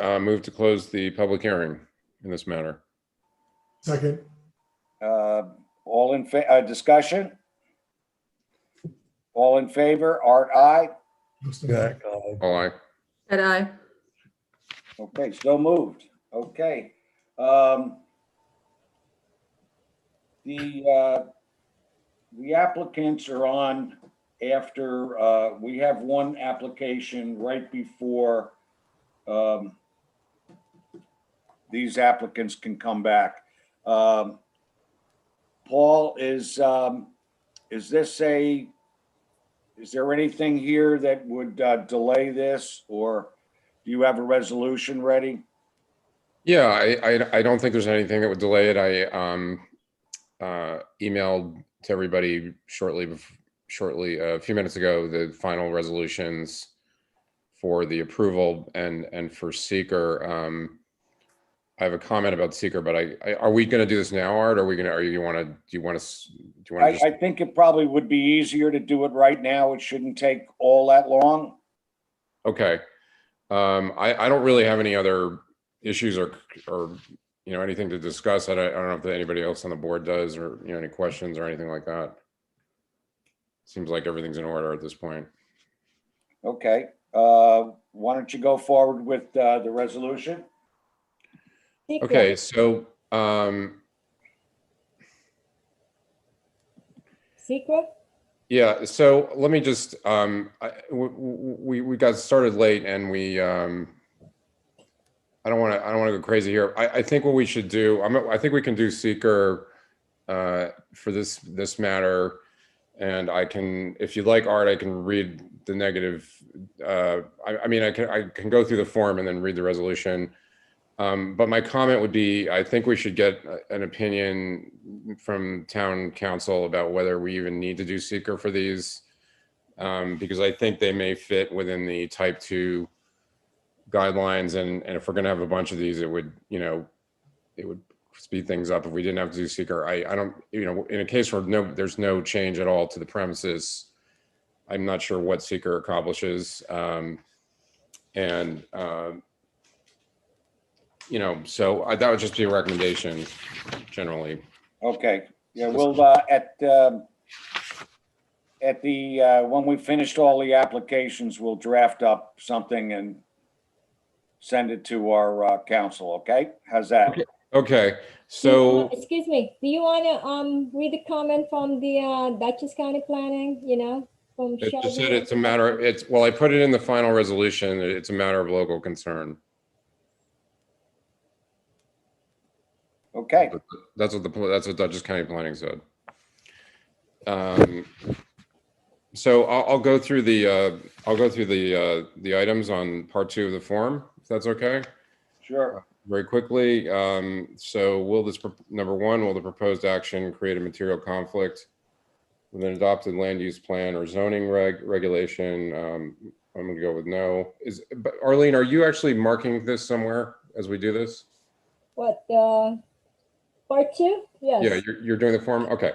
move to close the public hearing in this matter. Second. All in discussion? All in favor? Art, aye. Justin, aye. All aye. Ed, I. Okay, so moved. Okay. The applicants are on after, we have one application right before these applicants can come back. Paul, is there anything here that would delay this, or do you have a resolution ready? Yeah, I don't think there's anything that would delay it. I emailed to everybody shortly a few minutes ago the final resolutions for the approval and for seeker. I have a comment about seeker, but are we going to do this now, Art? I think it probably would be easier to do it right now. It shouldn't take all that long. Okay. I don't really have any other issues or anything to discuss. I don't know if anybody else on the board does, or any questions or anything like that. Seems like everything's in order at this point. Okay. Why don't you go forward with the resolution? Okay, so Secret? yeah, so let me just we got started late, and we I don't want to go crazy here. I think what we should do, I think we can do seeker for this matter, and I can, if you'd like, Art, I can read the negative. I mean, I can go through the form and then read the resolution. But my comment would be, I think we should get an opinion from town council about whether we even need to do seeker for these, because I think they may fit within the type 2 guidelines, and if we're going to have a bunch of these, it would speed things up if we didn't have to do seeker. I don't, in a case where there's no change at all to the premises, I'm not sure what seeker accomplishes, so that would just be a recommendation generally. Okay. Yeah, we'll when we finished all the applications, we'll draft up something and send it to our council. Okay, how's that? Okay. So Excuse me, do you want to read the comment from the Dutchess County Planning, from it just said Sheldon? it's a matter. Well, I put it in the final resolution. It's a matter of local concern. Okay. That's what Dutchess County Planning said. So I'll go through the items on part 2 of the form, if that's okay. Sure. Very quickly. So number 1, will the proposed action create a material conflict with an adopted land use plan or zoning regulation? I'm going to go with no. But Arlene, are you actually marking this somewhere as we do this? What, part 2? Yes. Yeah, you're doing the form? Okay.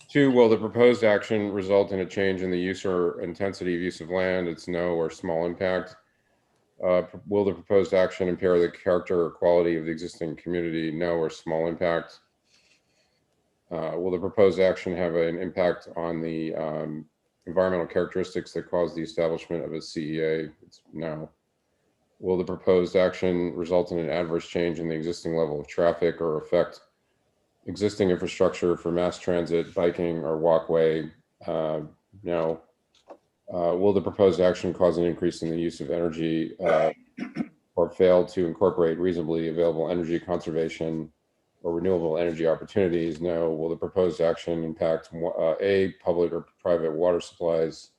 2, will the proposed action result in a change in the use or intensity of use of land? It's no or small impact. Will the proposed action impair the character or quality of the existing community? No or small impact. Will the proposed action have an impact on the environmental characteristics that cause the establishment of a CEA? It's no. Will the proposed action result in an adverse change in the existing level of traffic or affect existing infrastructure for mass transit, biking, or walkway? No. Will the proposed action cause an increase in the use of energy or fail to incorporate reasonably available energy conservation or renewable energy opportunities? No. Will the proposed action impact A, public or private water supplies?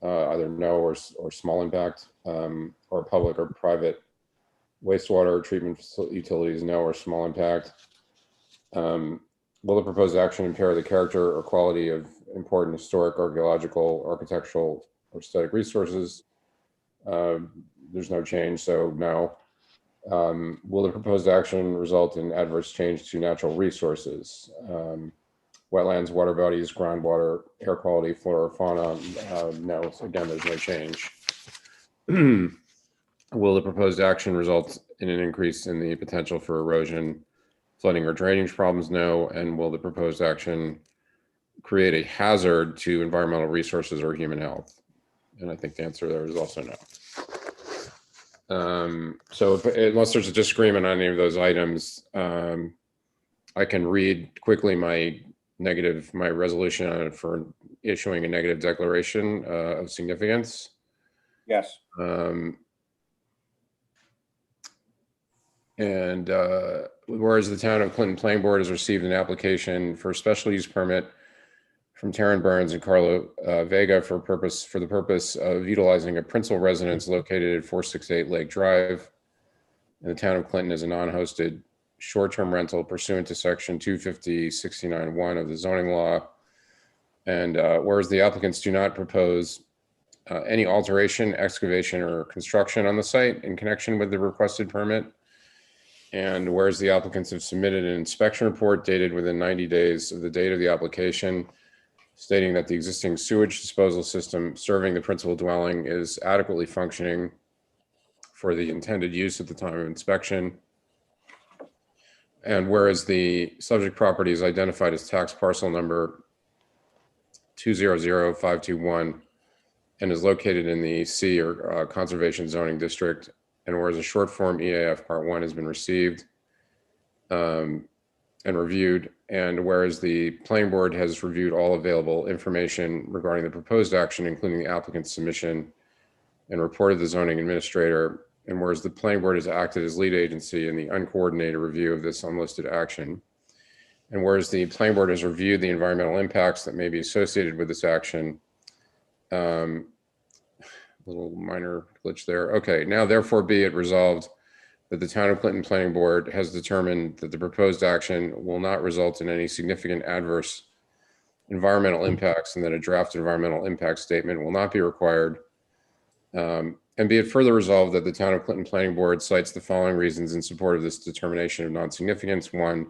Either no or small impact, or public or private wastewater treatment utilities? No or small impact. Will the proposed action impair the character or quality of important historic, archaeological, architectural, or aesthetic resources? There's no change, so no. Will the proposed action result in adverse change to natural resources? Wetlands, water bodies, groundwater, air quality, flora, fauna? No, again, there's no change. will the proposed action result in an increase in the potential for erosion, flooding, or drainage problems? No. And will the proposed action create a hazard to environmental resources or human health? And I think the answer there is also no. So unless there's a disagreement on any of those items, I can read quickly my resolution for issuing a negative declaration of significance. Yes. And whereas the town of Clinton Planning Board has received an application for a special use permit from Taryn Burns and Carlo Vega for the purpose of utilizing a principal residence located at 468 Lake Drive in the town of Clinton as a non-hosted short-term rental pursuant to section 250-69-1 of the zoning law. And whereas the applicants do not propose any alteration, excavation, or construction on the site in connection with the requested permit. And whereas the applicants have submitted an inspection report dated within 90 days of the date of the application, stating that the existing sewage disposal system serving the principal dwelling is adequately functioning for the intended use at the time of inspection. And whereas the subject property is identified as tax parcel number 200521 and is located in the C or Conservation Zoning District, and whereas a short form EAF Part 1 has been received and reviewed, and whereas the planning board has reviewed all available information regarding the proposed action, including the applicant's submission, and reported the zoning administrator, and whereas the planning board has acted as lead agency in the uncoordinated review of this unlisted action, and whereas the planning board has reviewed the environmental impacts that may be associated with this action, little minor glitch there. Okay, now therefore be it resolved that the town of Clinton Planning Board has determined that the proposed action will not result in any significant adverse environmental impacts and that a draft environmental impact statement will not be required. And be it further resolved that the town of Clinton Planning Board cites the following reasons in support of this determination of non-significance. 1,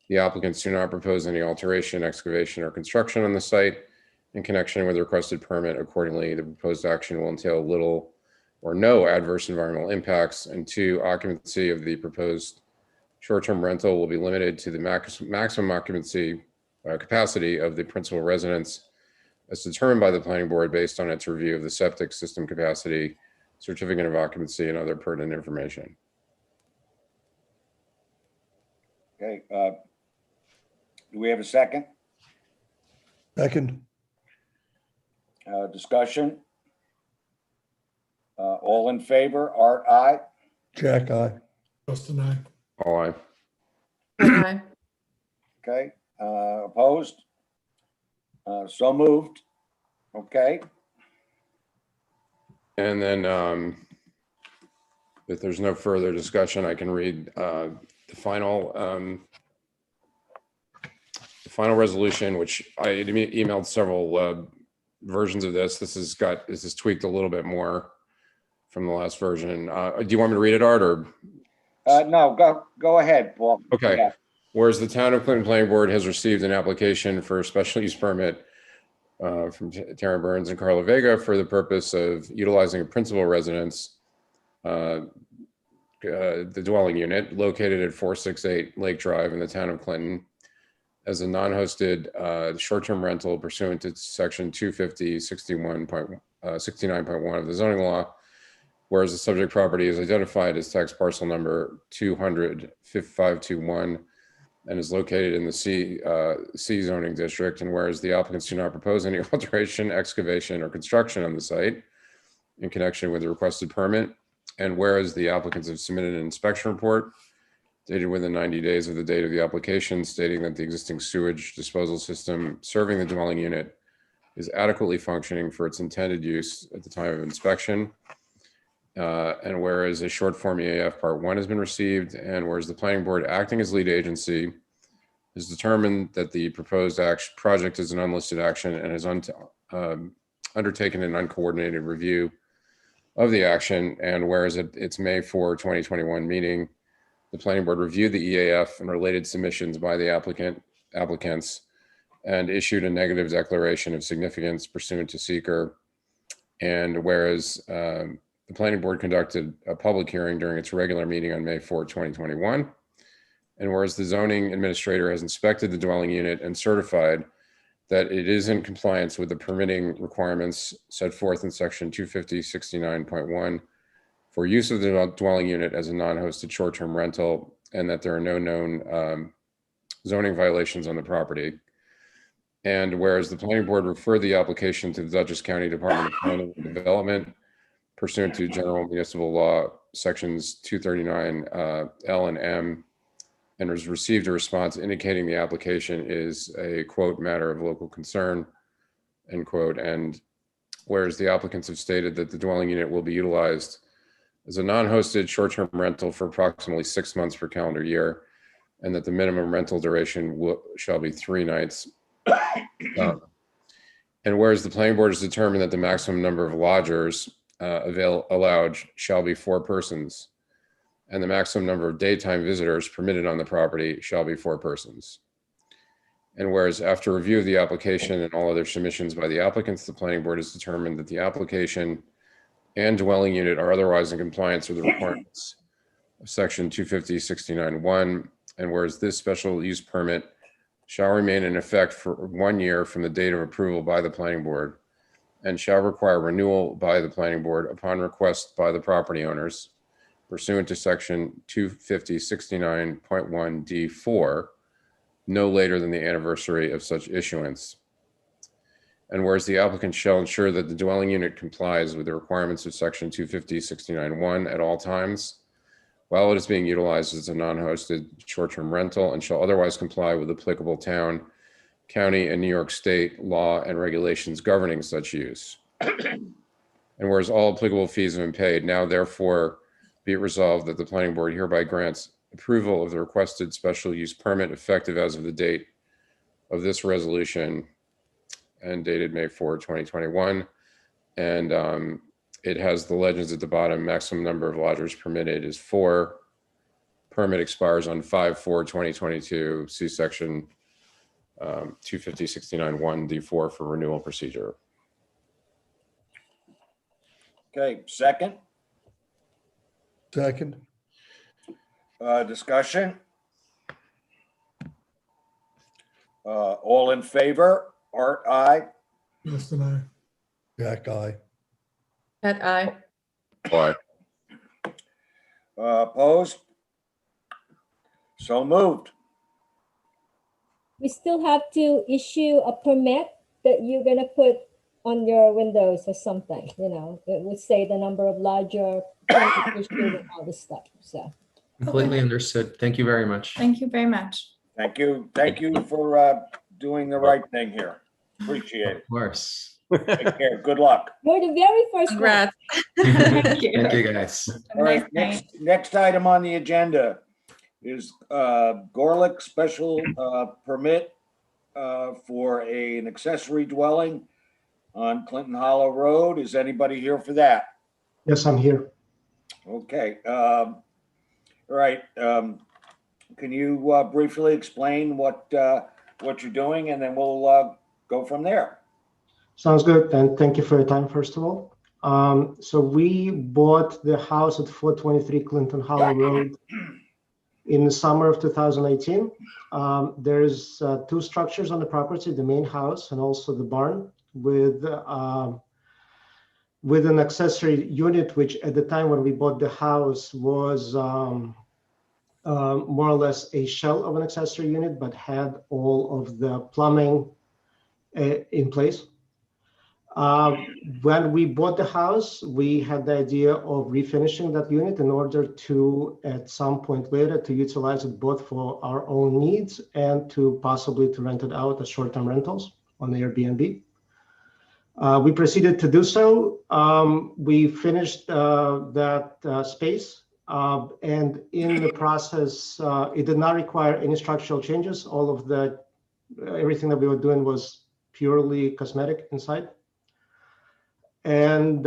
the applicants do not propose any alteration, excavation, or construction on the site in connection with the requested permit. Accordingly, the proposed action will entail little or no adverse environmental impacts. And 2, occupancy of the proposed short-term rental will be limited to the maximum occupancy capacity of the principal residence as determined by the planning board based on its review of the septic system capacity, certificate of occupancy, and other pertinent information. Okay. Do we have a second? Second. Discussion? All in favor? Art, aye. Jack, aye. Justin, aye. All aye. Aye. Okay. Opposed? So moved. Okay. And then if there's no further discussion, I can read the final resolution, which I emailed several versions of this. This is tweaked a little bit more from the last version. Do you want me to read it, Art, or? No, go ahead, Paul. Okay. Yeah. Whereas the town of Clinton Planning Board has received an application for a special use permit from Taryn Burns and Carla Vega for the purpose of utilizing a principal residence, the dwelling unit located at 468 Lake Drive in the town of Clinton as a non-hosted short-term rental pursuant to section 250-69.1 of the zoning law, whereas the subject property is identified as tax parcel number 200-521 and is located in the C zoning district, and whereas the applicants do not propose any alteration, excavation, or construction on the site in connection with the requested permit, and whereas the applicants have submitted an inspection report dated within 90 days of the date of the application stating that the existing sewage disposal system serving the dwelling unit is adequately functioning for its intended use at the time of inspection, and whereas a short form EAF Part 1 has been received, and whereas the planning board acting as lead agency has determined that the proposed project is an unlisted action and has undertaken an uncoordinated review of the action, and whereas at its May 4, 2021 meeting, the planning board reviewed the EAF and related submissions by the applicants and issued a negative declaration of significance pursuant to seeker. And whereas the planning board conducted a public hearing during its regular meeting on May 4, 2021. And whereas the zoning administrator has inspected the dwelling unit and certified that it is in compliance with the permitting requirements set forth in section 250-69.1 for use of the dwelling unit as a non-hosted short-term rental, and that there are no known zoning violations on the property. And whereas the planning board referred the application to the Dutchess County Department of Planning and Development pursuant to General Municipal Law sections 239 L and M, and has received a response indicating the application is a quote matter of local concern, end quote. And whereas the applicants have stated that the dwelling unit will be utilized as a non-hosted short-term rental for approximately 6 months per calendar year, and that the minimum rental duration shall be 3 nights. And whereas the planning board has determined that the maximum number of lodgers allowed shall be 4 persons, and the maximum number of daytime visitors permitted on the property shall be 4 persons. And whereas after review of the application and all other submissions by the applicants, the planning board has determined that the application and dwelling unit are otherwise in compliance with the requirements of section 250-69-1. And whereas this special use permit shall remain in effect for 1 year from the date of approval by the planning board, and shall require renewal by the planning board upon request by the property owners pursuant to section 250-69.1 D4, no later than the anniversary of such issuance. And whereas the applicant shall ensure that the dwelling unit complies with the requirements of section 250-69-1 at all times while it is being utilized as a non-hosted short-term rental, and shall otherwise comply with applicable town, county, and New York State law and regulations governing such use. And whereas all applicable fees have been paid, now therefore be it resolved that the planning board hereby grants approval of the requested special use permit effective as of the date of this resolution and dated May 4, 2021. And it has the legends at the bottom. Maximum number of lodgers permitted is 4. Permit expires on 5/4/2022. See section 250-69-1 D4 for renewal procedure. Okay, second, Second. discussion. All in favor? Art, aye. Justin, aye. Jack, aye. Pat, I. Why? Opposed? So moved. We still have to issue a permit that you're gonna put on your windows or something, you know, it would say the number of larger issued and all this stuff, so. Completely understood. Thank you very much. Thank you very much. Thank you. Thank you for doing the right thing here. Appreciate Of course. it. Take care. Good luck. You're the very first one. Congrats. Thank you. Thank you, guys. Have a All nice right, night. next item on the agenda is Gorlick special permit for an accessory dwelling on Clinton Hollow Road. Is anybody here for that? Yes, I'm here. Okay. All right. Can you briefly explain what you're doing, and then we'll go from there. Sounds good. And thank you for your time, first of all. So we bought the house at 423 Clinton Hollow Road in the summer of 2018. There's 2 structures on the property, the main house and also the barn with an accessory unit, which at the time when we bought the house was more or less a shell of an accessory unit, but had all of the plumbing in place. When we bought the house, we had the idea of refinishing that unit in order to, at some point later, to utilize it both for our own needs and to possibly to rent it out as short-term rentals on the Airbnb. We proceeded to do so. We finished that space, and in the process, it did not require any structural changes. All of everything that we were doing was purely cosmetic inside. And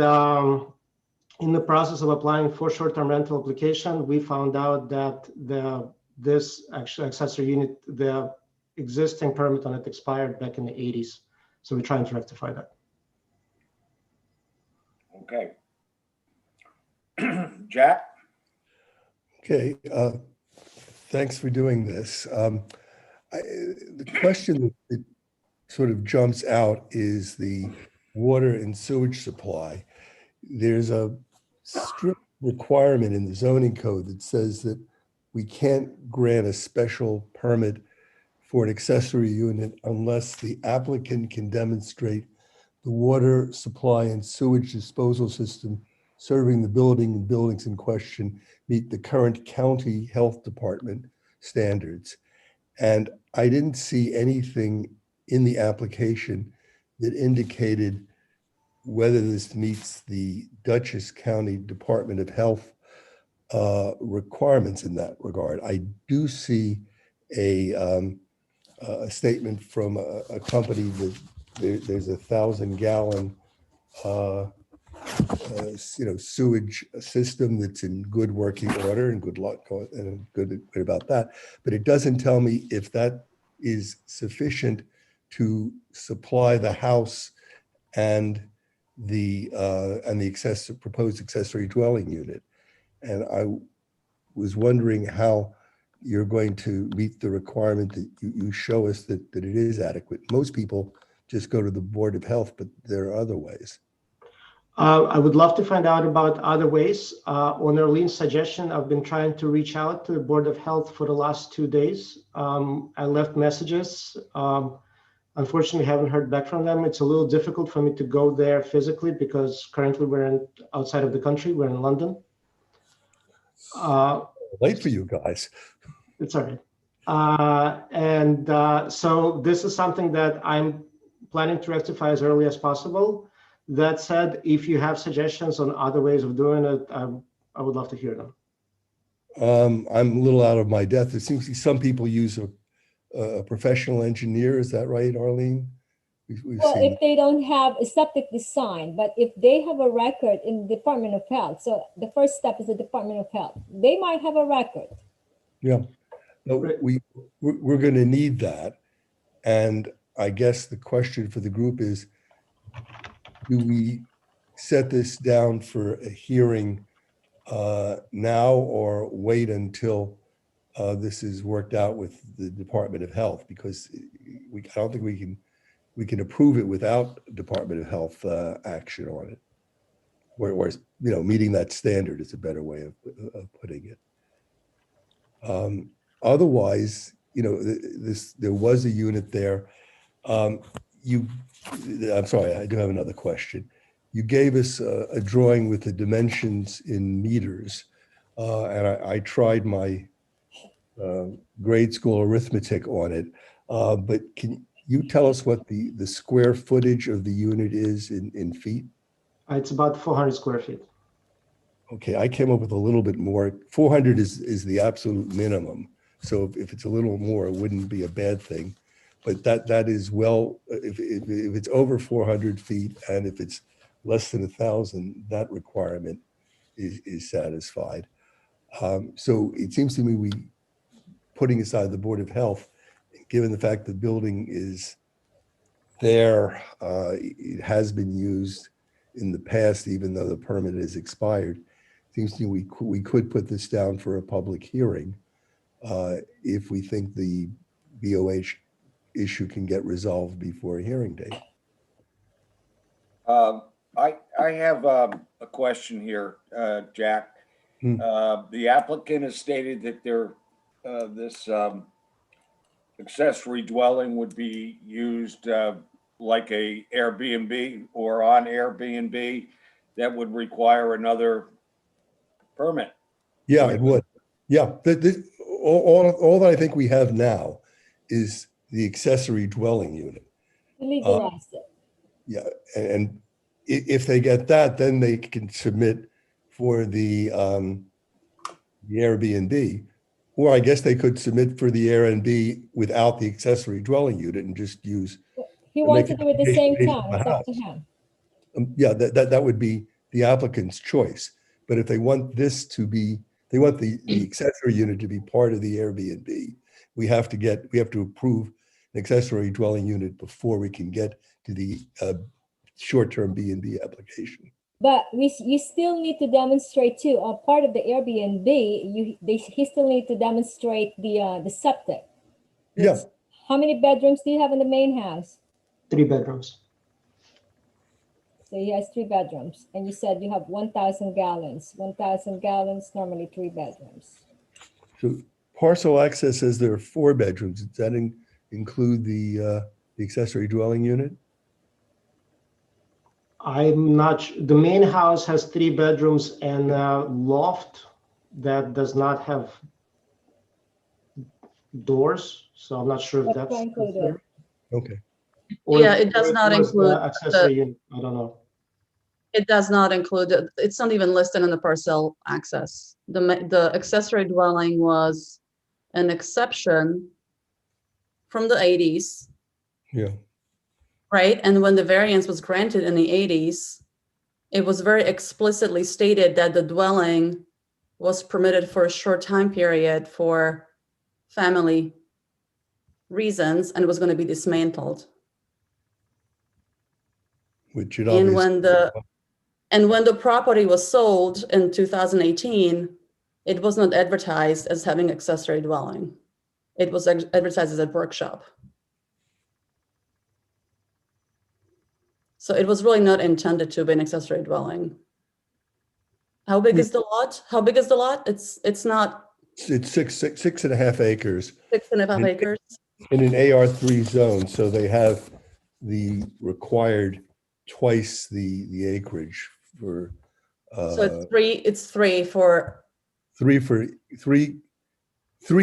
in the process of applying for short-term rental application, we found out that this actual accessory unit, the existing permit on it expired back in the 80s. So we're trying to rectify that. Okay. Jack? Okay, thanks for doing this. The question that sort of jumps out is the water and sewage supply. There's a strict requirement in the zoning code that says that we can't grant a special permit for an accessory unit unless the applicant can demonstrate the water supply and sewage disposal system serving the building and buildings in question meet the current county health department standards. And I didn't see anything in the application that indicated whether this meets the Dutchess County Department of Health requirements in that regard. I do see a statement from a company that there's 1,000-gallon sewage system that's in good working order and good luck and good about that. But it doesn't tell me if that is sufficient to supply the house and the proposed accessory dwelling unit. And I was wondering how you're going to meet the requirement that you show us that it is adequate. Most people just go to the Board of Health, but there are other ways. I would love to find out about other ways. On Arlene's suggestion, I've been trying to reach out to the Board of Health for the last 2 days. I left messages. Unfortunately, haven't heard back from them. It's a little difficult for me to go there physically because currently we're outside of the country. We're in London. Late for you guys. It's all right. So this is something that I'm planning to rectify as early as possible. That said, if you have suggestions on other ways of doing it, I would love to hear them. I'm a little out of my depth. It seems some people use a professional engineer. Is that right, Arlene? We've Well, seen. if they don't have a septic design, but if they have a record in the Department of Health, so the first step is the Department of Health. They might have a record. Yeah, no, we're going to need that. And I guess the question for the group is, do we set this down for a hearing now or wait until this is worked out with the Department of Health? Because I don't think we can approve it without Department of Health action on it. Whereas, meeting that standard is a better way of putting it. Otherwise, there was a unit there. I'm sorry, I do have another question. You gave us a drawing with the dimensions in meters, and I tried my grade school arithmetic on it. But can you tell us what the square footage of the unit is in feet? It's about 400 square feet. Okay, I came up with a little bit more. 400 is the absolute minimum. So if it's a little more, it wouldn't be a bad thing. But that is well, if it's over 400 feet and if it's less than 1,000, that requirement is satisfied. So it seems to me putting aside the Board of Health, given the fact the building is there, it has been used in the past, even though the permit is expired. Seems to me we could put this down for a public hearing if we think the BOH issue can get resolved before a hearing date. I have a question here, Jack. The applicant has stated that this accessory dwelling would be used like a Airbnb or on Airbnb that would require another permit. Yeah, it would. Yeah, all that I think we have now is the accessory dwelling unit. Legalize it. Yeah, and if they get that, then they can submit for the Airbnb, or I guess they could submit for the Airbnb without the accessory dwelling unit and just use. He wants make to do it at the same application time. for the It's up to house. him. Yeah, that would be the applicant's choice. But if they want this to be, they want the accessory unit to be part of the Airbnb, we have to approve an accessory dwelling unit before we can get to the short-term B&B application. But you still need to demonstrate too, part of the Airbnb, he still need to demonstrate the septic. Yeah. Which- How many bedrooms do you have in the main house? 3 bedrooms. So he has 3 bedrooms, and you said you have 1,000 gallons. 1,000 gallons, normally 3 bedrooms. So parcel access says there are 4 bedrooms. Does that include the accessory dwelling unit? I'm not, the main house has 3 bedrooms and a loft that does not have doors, so I'm not sure if What's that's not included? Okay. or Yeah, if- it does or if not it was the include accessory unit. I don't know. It does not include, it's not even listed in the parcel access. The accessory dwelling was an exception from the 80s, Yeah. right? And when the variance was granted in the 80s, it was very explicitly stated that the dwelling was permitted for a short time period for family reasons and was going to be dismantled. Which it And obviously. when the property was sold in 2018, it was not advertised as having accessory dwelling. It was advertised as a workshop. So it was really not intended to be an accessory dwelling. How big is the lot? How big is the lot? It's not It's 6.5 acres 6.5 acres. in an AR3 zone, so they have the required twice the acreage for So it's three for, 3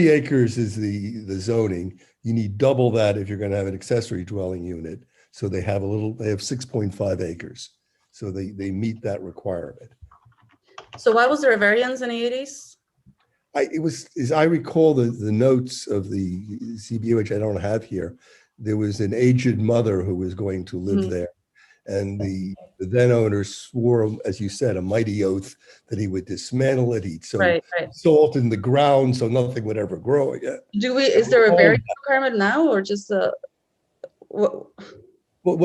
acres is the zoning. You need double that if you're going to have an accessory dwelling unit. So they have 6.5 acres. So they meet that requirement. so why was there a variance in the 80s? As I recall the notes of the CBA, which I don't have here, there was an aged mother who was going to live Mhm. there. And the then owner swore, as you said, a mighty oath that he would dismantle it. He'd sow Right. salt in the ground so nothing would ever grow again. Is there a variance requirement now or just what? Well,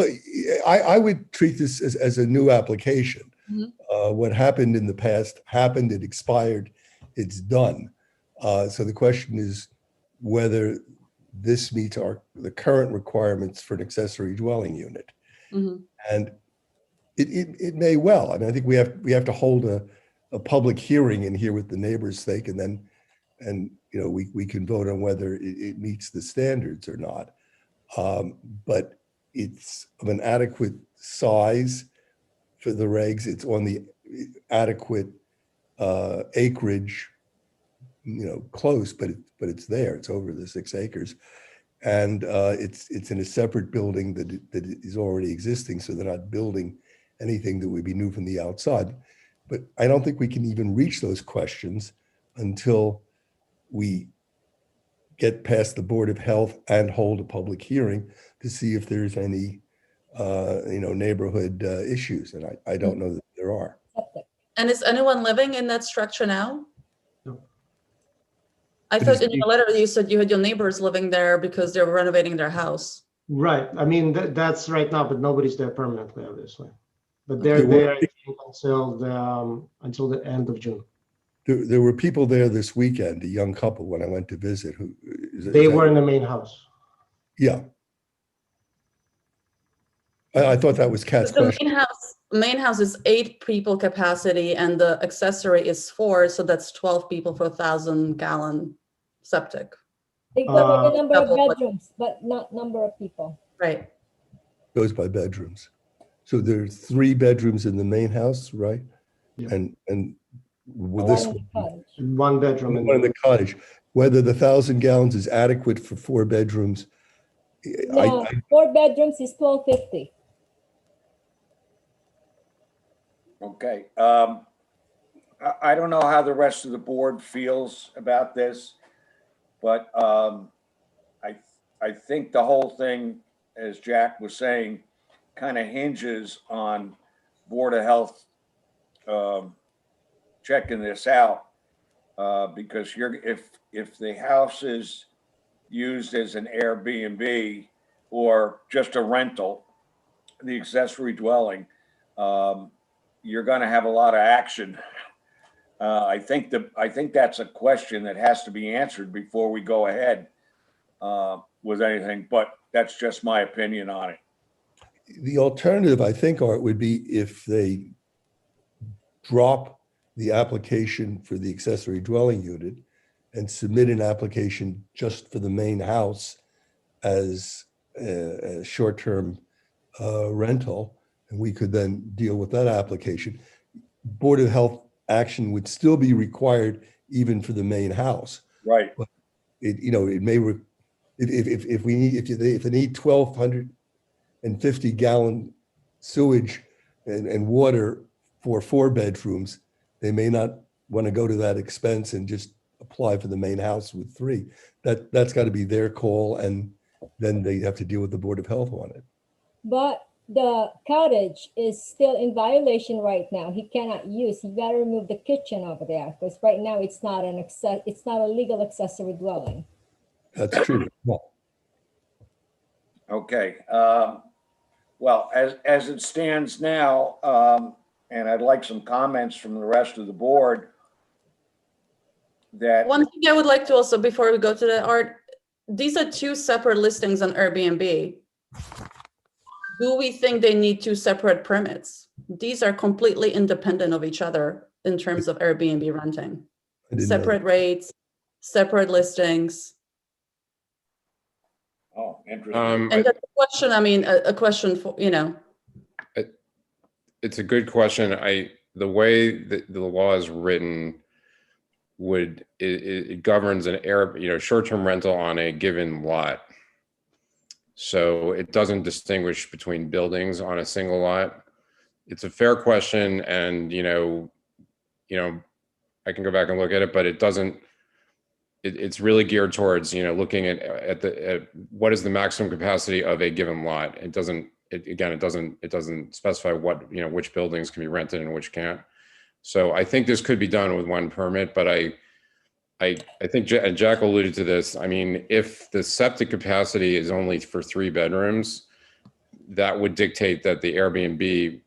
I would treat this as a new application. Mhm. What happened in the past happened, it expired, it's done. So the question is whether this meets the current requirements for an accessory dwelling unit. Mhm. And it may well. I mean, I think we have to hold a public hearing and hear what the neighbors think, and then we can vote on whether it meets the standards or not. But it's of an adequate size for the regs. It's on the adequate acreage, close, but it's there. It's over the 6 acres, and it's in a separate building that is already existing. So they're not building anything that would be new from the outside. But I don't think we can even reach those questions until we get past the Board of Health and hold a public hearing to see if there's any, neighborhood issues. And I don't know that there are. Septic. And is anyone living in that structure now? No. I It thought is- in your letter you said you had your neighbors living there because they were renovating their house. Right, I mean, that's right now, but nobody's there permanently, obviously. But they're Okay, well- there I think, until the end of June. There were people there this weekend, a young couple, when I went to visit, who. They were in the main house. Yeah. I thought that was Kat's The question. main house is 8 people capacity and the accessory is 4, so that's 12 people for 1,000-gallon septic. They go by the number of Double. bedrooms, but not number of people. Right. Goes by bedrooms. So there are 3 bedrooms in the main house, right? Yeah. And with One this in the cottage. 1 bedroom. one in the cottage, whether the 1,000 gallons is adequate for 4 bedrooms. No, 4 bedrooms is 1,250. Okay, I don't know how the rest of the board feels about this, but I think the whole thing, as Jack was saying, kind of hinges on Board of Health checking this out, because if the house is used as an Airbnb or just a rental, the accessory dwelling, you're going to have a lot of action. I think that's a question that has to be answered before we go ahead with anything, but that's just my opinion on it. The alternative, I think, Art, would be if they drop the application for the accessory dwelling unit and submit an application just for the main house as a short-term rental, and we could then deal with that application. Board of Health action would still be required even for the main house. Right. It, you know, it may, if we need, if they need 1,250 gallon sewage and water for 4 bedrooms, they may not want to go to that expense and just apply for the main house with 3. That's got to be their call, and then they have to deal with the Board of Health on it. But the cottage is still in violation right now. He cannot use, you gotta remove the kitchen over there, because right now it's not it's not a legal accessory dwelling. That's true. Well, Okay. Well, as it stands now, and I'd like some comments from the rest of the board that, One thing I would like to also, before we go to the Art, these are 2 separate listings on Airbnb. Do we think they need 2 separate permits? These are completely independent of each other in terms of Airbnb renting. I didn't know Separate rates, separate listings. oh, interesting. And that's a question, I mean, a question for, you know, It's a good question. The way that the law is written it governs an short-term rental on a given lot. So it doesn't distinguish between buildings on a single lot. It's a fair question, and I can go back and look at it, but it doesn't. It's really geared towards looking at what is the maximum capacity of a given lot. It doesn't. It doesn't specify what which buildings can be rented and which can't. So I think this could be done with 1 permit, but I think Jack alluded to this. I mean, if the septic capacity is only for 3 bedrooms, that would dictate that the Airbnb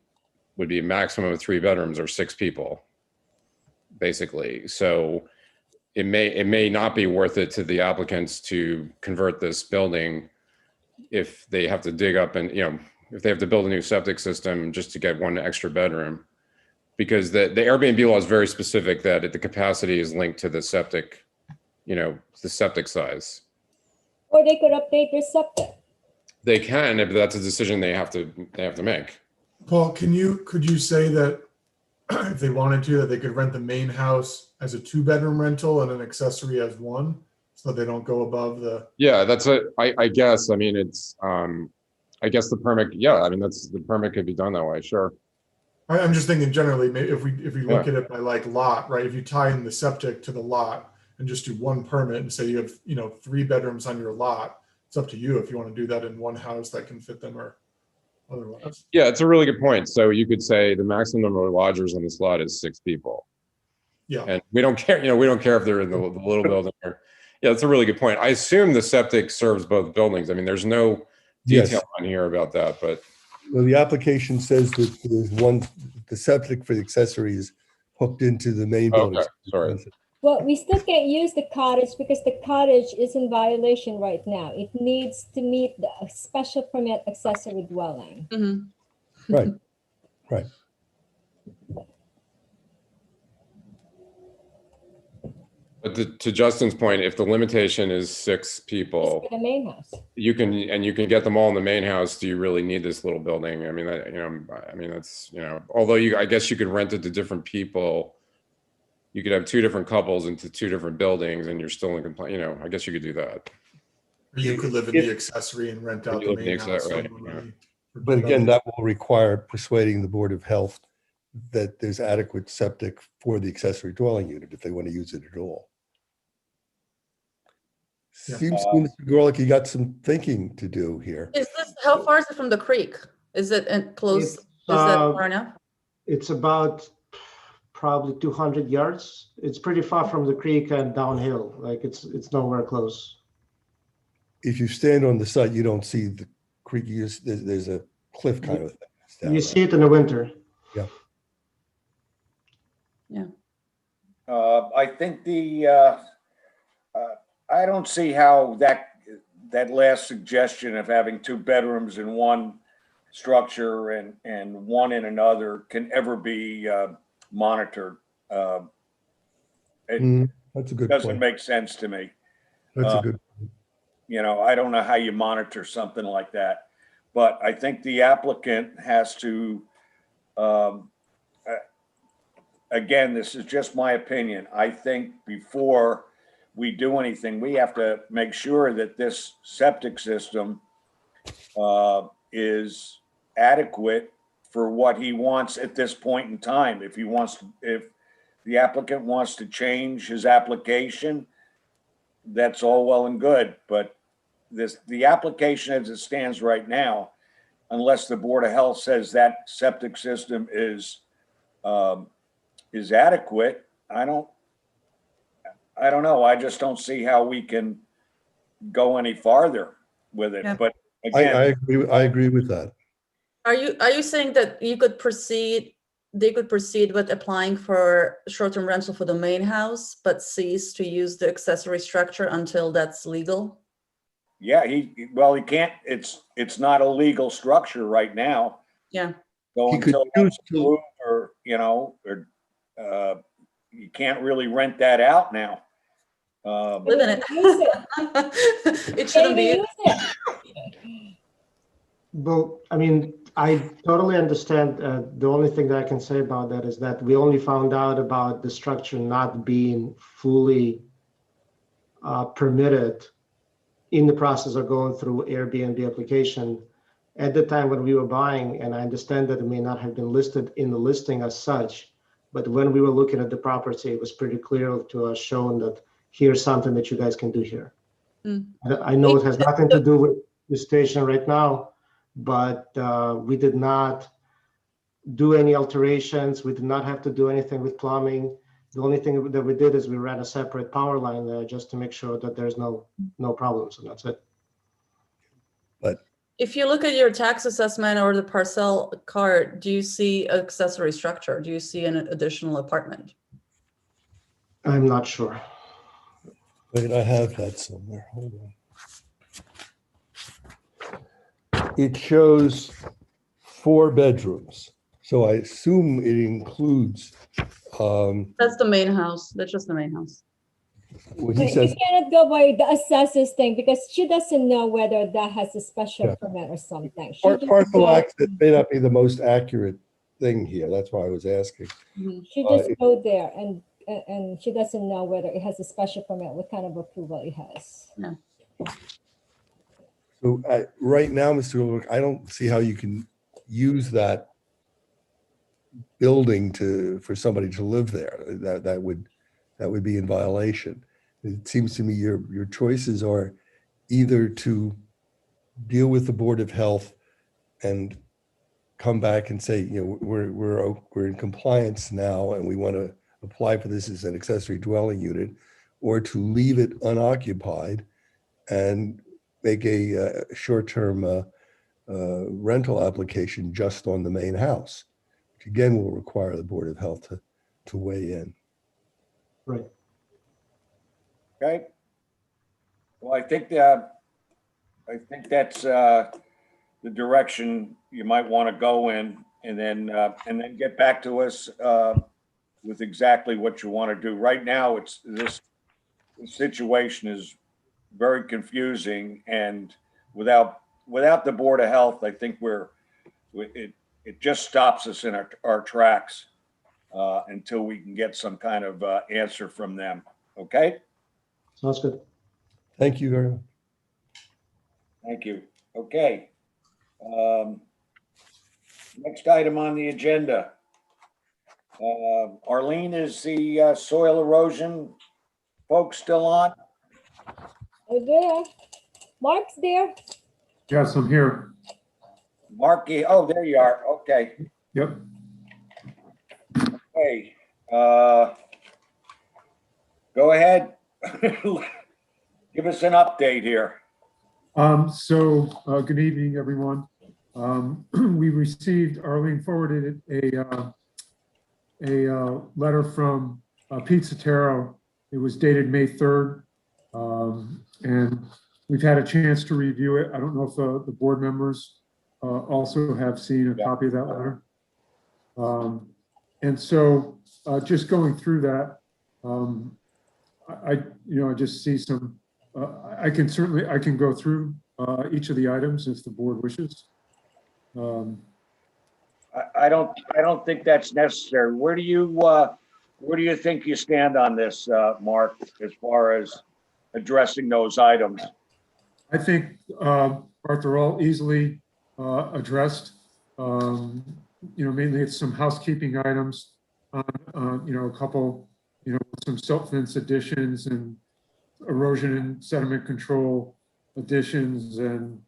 would be a maximum of 3 bedrooms or 6 people, basically. So it may not be worth it to the applicants to convert this building if they have to dig up and if they have to build a new septic system just to get 1 extra bedroom. Because the Airbnb law is very specific that the capacity is linked to the septic, the septic size. Or they could update their septic. They can, but that's a decision they have to make. Paul, could you say that if they wanted to, that they could rent the main house as a 2-bedroom rental and an accessory as 1, so that they don't go above the? Yeah, I guess. I mean, it's, I guess the permit. Yeah, I mean, the permit could be done that way. Sure. I'm just thinking generally, maybe if we look at it by like lot, right? If you tie in the septic to the lot and just do 1 permit and say you have 3 bedrooms on your lot, it's up to you if you want to do that in 1 house that can fit them or otherwise. Yeah, it's a really good point. So you could say the maximum number of lodgers on this lot is 6 people. Yeah. And we don't care, we don't care if they're in the little building or, yeah, that's a really good point. I assume the septic serves both buildings. I mean, there's no detail Yes. on here about that, but Well, the application says that there's the septic for the accessory is hooked into the main building. okay, sorry. Well, we still can't use the cottage because the cottage is in violation right now. It needs to meet the special permit accessory dwelling. mhm. Right, right. But to Justin's point, if the limitation is 6 Just people, for the main house. you can get them all in the main house. Do you really need this little building? I mean, that's, although I guess you could rent it to different people. You could have 2 different couples into 2 different buildings and you're still in complaint, I guess you could do that. Or you could live in the accessory and rent out You the live in the main house. right, But again, that will require persuading the Board of Health that there's adequate septic for the accessory dwelling unit if they want to use it at all. Yeah. Seems to me, Mr. Gorlick, you got some thinking to do here. How far is it from the creek? Is it close? Is It's, that far enough? It's about probably 200 yards. It's pretty far from the creek and downhill. Like it's nowhere close. If you stand on the site, you don't see the creek. There's a cliff kind of thing. that's down You there. see it in the winter. I think I don't see how that last suggestion of having 2 bedrooms in one structure and one in another can ever be monitored. It That's a good doesn't point. make sense to me. That's a good, I don't know how you monitor something like that, but I think the applicant has to, again, this is just my opinion. I think before we do anything, we have to make sure that this septic system is adequate for what he wants at this point in time. If the applicant wants to change his application, that's all well and good, but the application as it stands right now, unless the Board of Health says that septic system is adequate, I don't know. I just don't see how we can go any farther with it. Yeah. But I again, agree. I agree with that. Are you saying that they could proceed with applying for short-term rental for the main house, but cease to use the accessory structure until that's legal? yeah, he can't, it's not a legal structure right now. Yeah. So He could until choose that's to, approved or you can't really rent that out now. Live in it. Use it. It shouldn't Maybe be. use it. Well, I mean, I totally understand. The only thing that I can say about that is that we only found out about the structure not being fully permitted in the process of going through Airbnb application at the time when we were buying. And I understand that it may not have been listed in the listing as such, but when we were looking at the property, it was pretty clear to us showing that here's something that you guys can do here. I know it has nothing to do with the station right now, but we did not do any alterations. We did not have to do anything with plumbing. The only thing that we did is we ran a separate power line there just to make sure that there's no problems, and that's it. but If you look at your tax assessment or the parcel card, do you see accessory structure? Do you see an additional apartment? I'm not sure. wait, I have that somewhere. Hold on. It shows 4 bedrooms. So I assume it includes, That's the main house. That's just the main house. what But he says, you cannot go by the assessor's thing because she doesn't know whether that has a special Yeah. permit or something. She just parcel go- access may not be the most accurate thing here. That's why I was asking. She just go there and she doesn't know whether it has a special permit, what kind of approval it has. So right now, Mr. Goldberg, I don't see how you can use that building for somebody to live there. That would be in violation. It seems to me your choices are either to deal with the Board of Health and come back and say, we're in compliance now and we want to apply for this as an accessory dwelling unit, or to leave it unoccupied and make a short-term rental application just on the main house, which again will require the Board of Health to weigh in. Right. okay. Well, I think that's the direction you might want to go in, and then get back to us with exactly what you want to do. Right now, this situation is very confusing, and without the Board of Health, I think it just stops us in our tracks until we can get some kind of answer from them. Okay? Sounds good. Thank you very much. Thank you. Okay. Next item on the agenda. Arlene, is the soil erosion folks still on? Oh, there. Mark's there. Yes, I'm here. Marky, oh, there you are. Okay. Yep. Hey, go ahead. Give us an update here. Good evening, everyone. We received, Arlene forwarded letter from Pete Sotero. It was dated May 3rd. And we've had a chance to review it. I don't know if the board members also have seen a copy of that letter. And so just going through that, I just see some, I can go through each of the items if the board wishes. I don't think that's necessary. Where do you think you stand on this, Mark, as far as addressing those items? I think, Art, they're all easily addressed. Mainly it's some housekeeping items, a couple, some silt fence additions and erosion and sediment control additions and,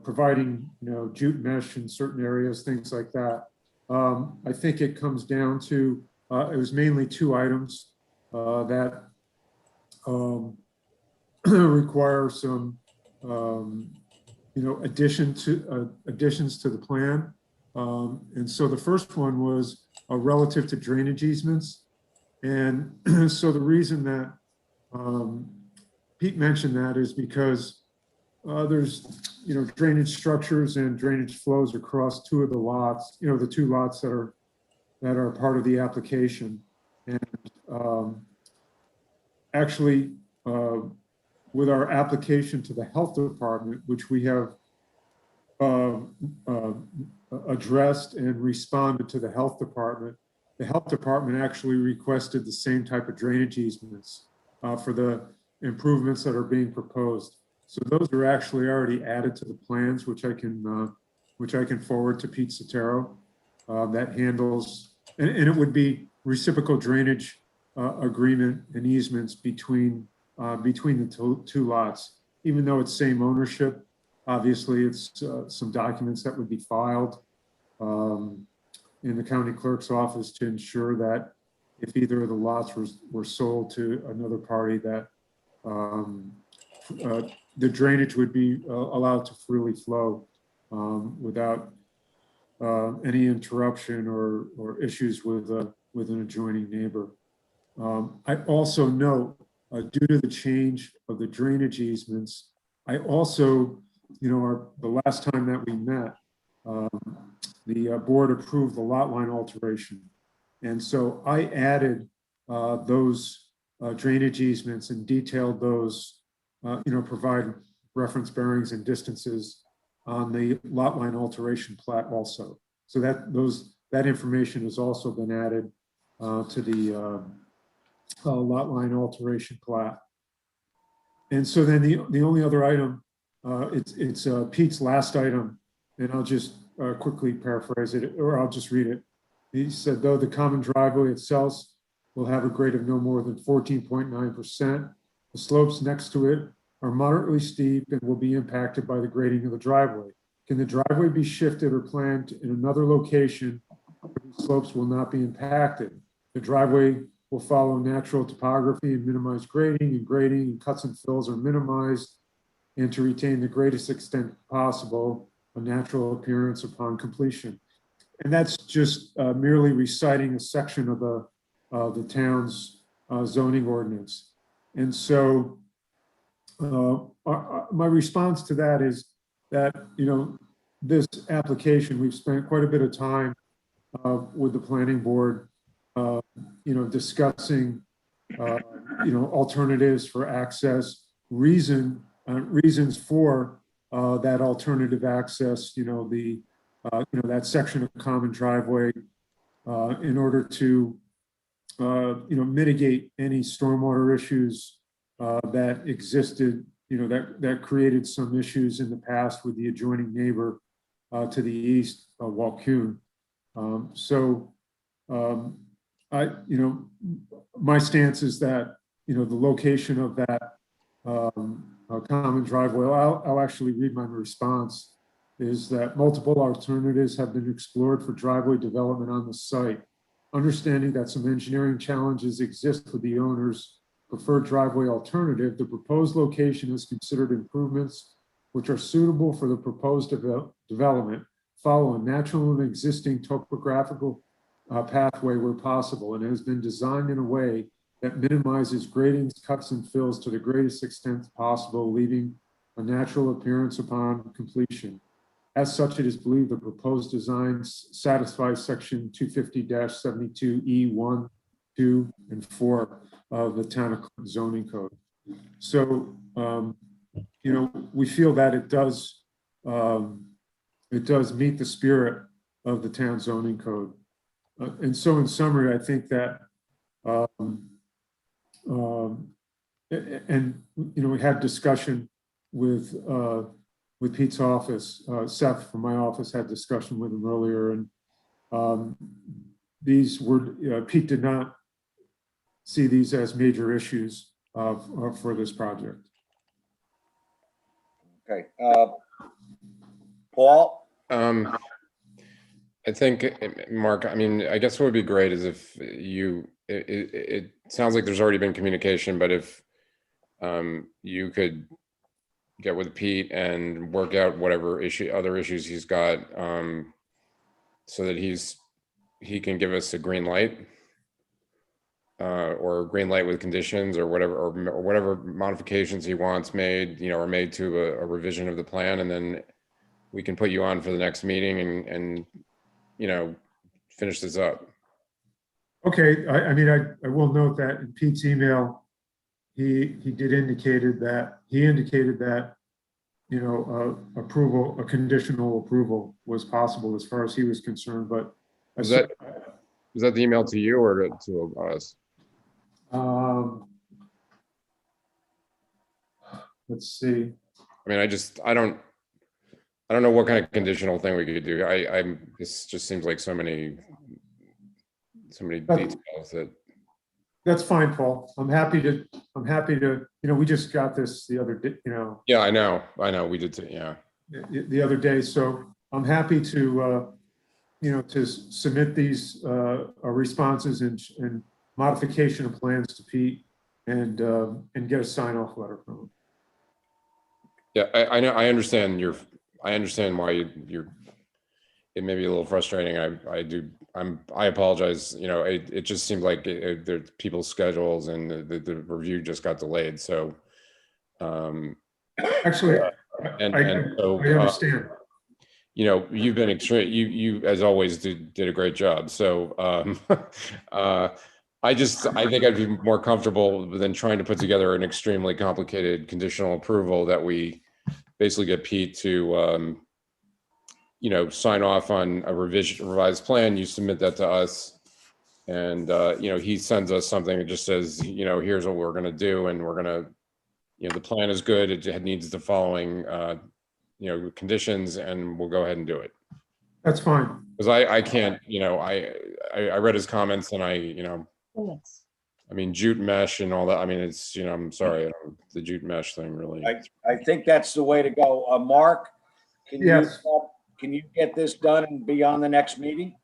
providing, jute mesh in certain areas, things like that. I think it comes down to, it was mainly two items that require some, additions to the plan. And so the first one was relative to drainage easements. And so the reason that Pete mentioned that is because there's, drainage structures and drainage flows across two of the lots, the two lots that are part of the application. And actually, with our application to the health department, which we have addressed and responded to the health department actually requested the same type of drainage easements for the improvements that are being proposed. So those are actually already added to the plans, which I can forward to Pete Sotero. That handles, and it would be reciprocal drainage agreement and easements between the two lots, even though it's same ownership. Obviously, it's some documents that would be filed in the county clerk's office to ensure that if either of the lots were sold to another party, that the drainage would be allowed to freely flow without any interruption or issues with an adjoining neighbor. I also note, due to the change of the drainage easements, I also, the last time that we met, the board approved the lot line alteration. And so I added those drainage easements and detailed those, provide reference bearings and distances on the lot line alteration plat also. So that information has also been added to the lot line alteration plat. And so then the only other item, it's Pete's last item, and I'll just quickly paraphrase it, or I'll just read it. He said, though the common driveway itself will have a grade of no more than 14.9%, the slopes next to it are moderately steep and will be impacted by the grading of the driveway. Can the driveway be shifted or planned in another location where the slopes will not be impacted? The driveway will follow natural topography and minimize grading, and cuts and fills are minimized, and to retain the greatest extent possible a natural appearance upon completion. And that's just merely reciting a section of the town's zoning ordinance. And so my response to that is that, this application, we've spent quite a bit of time with the planning board, discussing, alternatives for access, reasons for that alternative access, that section of common driveway in order to, mitigate any stormwater issues that existed, that created some issues in the past with the adjoining neighbor to the east, Walcoon. My stance is that, the location of that common driveway, I'll actually read my response, is that multiple alternatives have been explored for driveway development on the site. Understanding that some engineering challenges exist with the owner's preferred driveway alternative, the proposed location has considered improvements which are suitable for the proposed development, follow a natural and existing topographical pathway where possible, and it has been designed in a way that minimizes gradings, cuts, and fills to the greatest extent possible, leaving a natural appearance upon completion. As such, it is believed the proposed design satisfies section 250-72E1, 2, and 4 of the Town of Clinton zoning code. So, you know, we feel that it does meet the spirit of the town zoning code. And so in summary, I think that, and, you know, we had discussion with Pete's office. Seth from my office had discussion with him earlier, and these were, Pete did not see these as major issues for this project. Okay. Paul? I think, Mark, I mean, I guess what would be great is if it sounds like there's already been communication, but if you could get with Pete and work out whatever other issues he's got, so that he can give us a green light, or a green light with conditions or whatever, or whatever modifications he wants made, you know, or made to a revision of the plan, and then we can put you on for the next meeting and you know, finish this up. Okay, I mean, I will note that in Pete's email, he indicated that, you know, a conditional approval was possible as far as he was concerned, but. Was that the email to you or to us? Let's see. I mean, I don't know what kind of conditional thing we could do. This just seems like so many details that. That's fine, Paul. I'm happy to, you know, we just got this the other day, you know. Yeah, I know. We did too, yeah. The other day, so I'm happy to, you know, to submit these responses and modification of plans to Pete and get a sign off letter from him. Yeah, I know. I understand why you're, it may be a little frustrating. I apologize. You know, it just seemed like there's people's schedules and the review just got delayed. So, actually, I understand. You know, you've been extreme. You as always did a great job. So, I think I'd be more comfortable than trying to put together an extremely complicated conditional approval that we basically get Pete to, you know, sign off on a revised plan. You submit that to us, and you know, he sends us something that just says, you know, here's what we're going to do, and we're going to, you know, the plan is good. It needs the following, you know, conditions, and we'll go ahead and do it. That's fine. Because I can't, you know, I read his comments, and you know, I mean, jute mesh and all that. I mean, it's, you know, I'm sorry, the jute mesh thing really. I think that's the way to go. Mark, Yes. Can you get this done and be on the next meeting?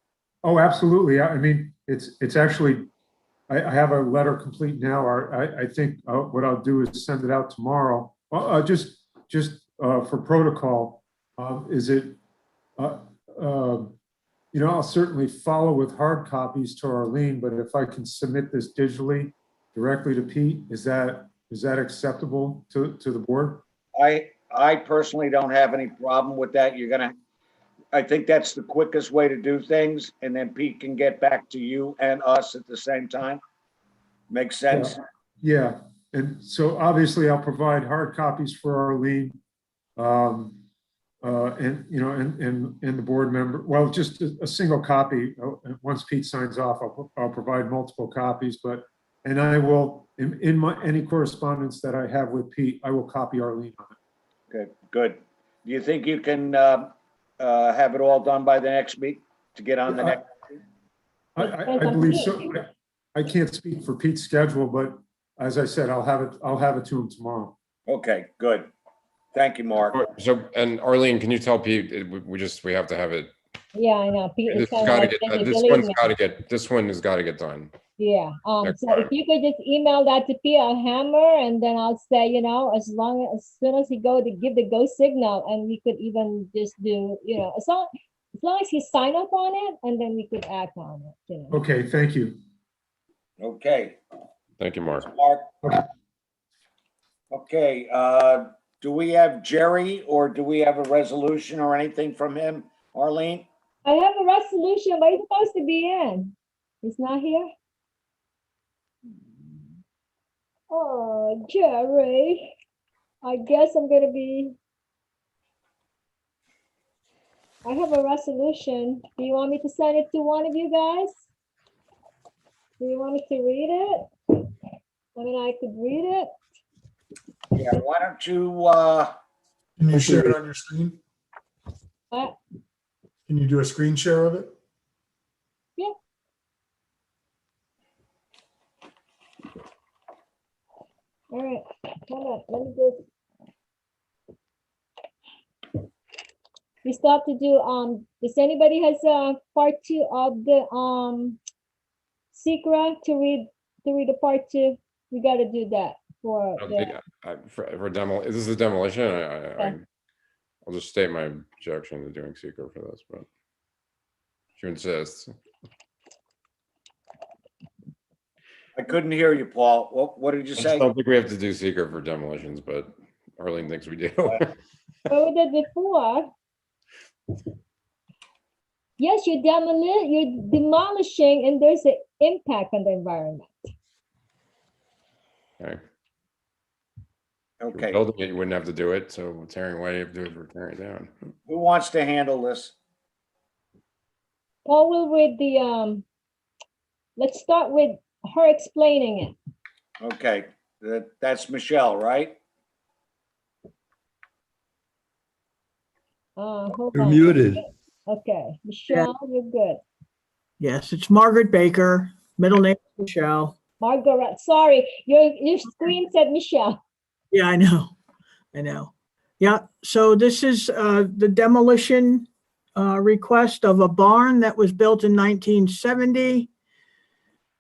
Oh, absolutely. I mean, it's actually, I have a letter complete now. I think what I'll do is send it out tomorrow. Just for protocol, is it, you know, I'll certainly follow with hard copies to Arlene, but if I can submit this digitally directly to Pete, is that acceptable to the board? I personally don't have any problem with that. I think that's the quickest way to do things, and then Pete can get back to you and us at the same time. Makes sense? Yeah, and so obviously I'll provide hard copies for Arlene, and you know, and the board member. Well, just a single copy. Once Pete signs off, I'll provide multiple copies. And I will, in any correspondence that I have with Pete, I will copy Arlene on it. Okay, good. Do you think you can have it all done by the next week to get on the next? I believe so. I can't speak for Pete's schedule, but as I said, I'll have it to him tomorrow. Okay, good. Thank you, Mark. So, and Arlene, can you tell Pete, we have to have it. Yeah, I know. Pete is This kinda like, this one has got to get done. yeah, next so time. if you could just email that to Pete, I'll hammer, and then I'll say, you know, as soon as he go to give the go signal, and we could even just do, you know, as long as he sign up on it, and then we could act on it, you know. Okay, thank you. Okay, Thank you, Mark. Mark. Okay, do we have Jerry or do we have a resolution or anything from him, Arlene? I have a resolution, but he's supposed to be in. He's not here? Oh, Jerry, I guess I'm gonna be. I have a resolution. Do you want me to send it to one of you guys? Do you want me to read it? I mean, I could read it. Yeah, why don't you, Can you share it on your screen? Uh, Can you do a screen share of it? Yeah. All right, hold on, let me just. We still have to do, does anybody has, part 2 of the, secret to read the part 2? We gotta do that for I don't the, think for demo, is this a demolition? I'll just state my objection to doing seeker for this, but if you insist. I couldn't hear you, Paul. What did you I just say? don't think we have to do seeker for demolitions, but Arlene thinks we do. what we did before. Yes, you're demolishing and there's an impact on the environment. Okay. If you're Okay, building it, you wouldn't have to do it, so tearing away, you have to do it for tearing down. who wants to handle this? Paul will read the, let's start with her explaining it. Okay, that's Michelle, right? Hold You're on. muted. Okay, Michelle, you're good. Yes, it's Margaret Baker, middle name is Michelle. Margaret, sorry, your screen said Michelle. Yeah, I know. Yeah, so this is the demolition request of a barn that was built in 1970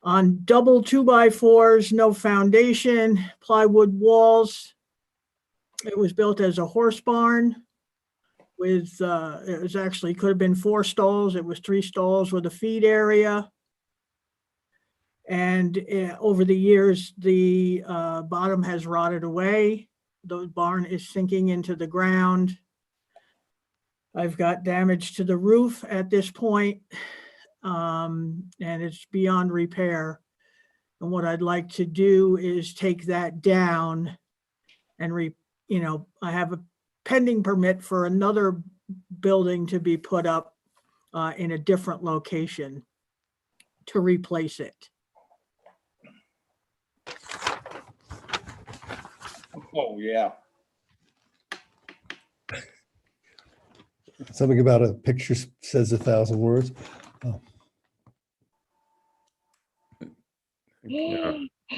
on double 2x4s, no foundation, plywood walls. It was built as a horse barn with, it was actually, could have been 4 stalls. It was 3 stalls with a feed area. And over the years, the bottom has rotted away. The barn is sinking into the ground. I've got damage to the roof at this point, and it's beyond repair. And what I'd like to do is take that down and I have a pending permit for another building to be put up in a different location to replace it. Oh, yeah. Something about a picture says 1,000 words. Yeah,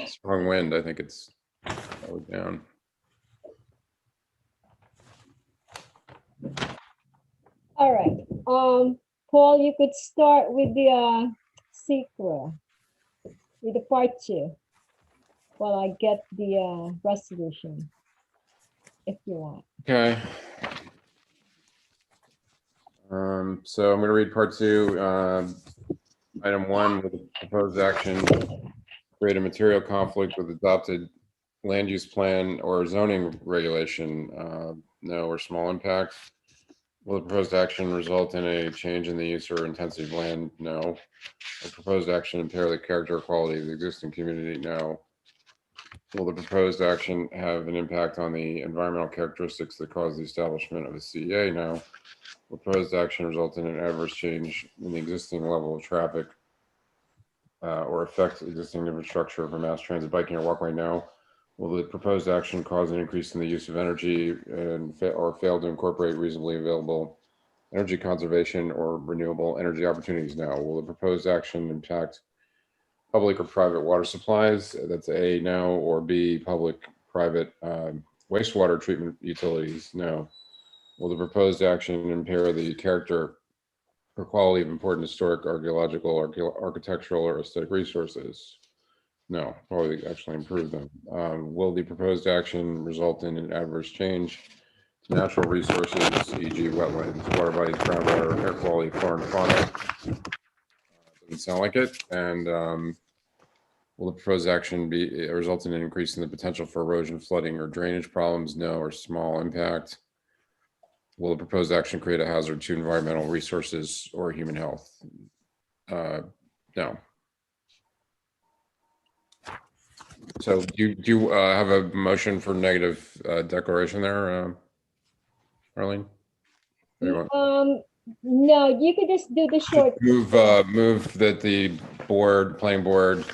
strong wind, I think it's slowed down. All right, Paul, you could start with the secret, with the part 2, while I get the resolution, if you want. Okay. So I'm going to read part 2. Item 1, with the proposed action, create a material conflict with adopted land use plan or zoning regulation, no or small impact. Will the proposed action result in a change in the use or intensity of land? No. Will the proposed action impair the character or quality of the existing community? No. Will the proposed action have an impact on the environmental characteristics that cause the establishment of a CEA? No. Will the proposed action result in an adverse change in the existing level of traffic or affect existing infrastructure for mass transit, biking, or walkway? No. Will the proposed action cause an increase in the use of energy or fail to incorporate reasonably available energy conservation or renewable energy opportunities? No. Will the proposed action impact public or private water supplies? That's A, no. Or B, public-private wastewater treatment utilities? No. Will the proposed action impair the character or quality of important historic, archaeological, architectural, or aesthetic resources? No, probably actually improve them. Will the proposed action result in an adverse change to natural resources, e.g. wetlands, water bodies, groundwater, air quality, flora and fauna. Doesn't sound like it. And will the proposed action be result in an increase in the potential for erosion, flooding, or drainage problems? No, or small impact. Will the proposed action create a hazard to environmental resources or human health? No. So do you have a motion for negative declaration there, Arlene? What do you want? No, you could just do the short. Move that the planning board,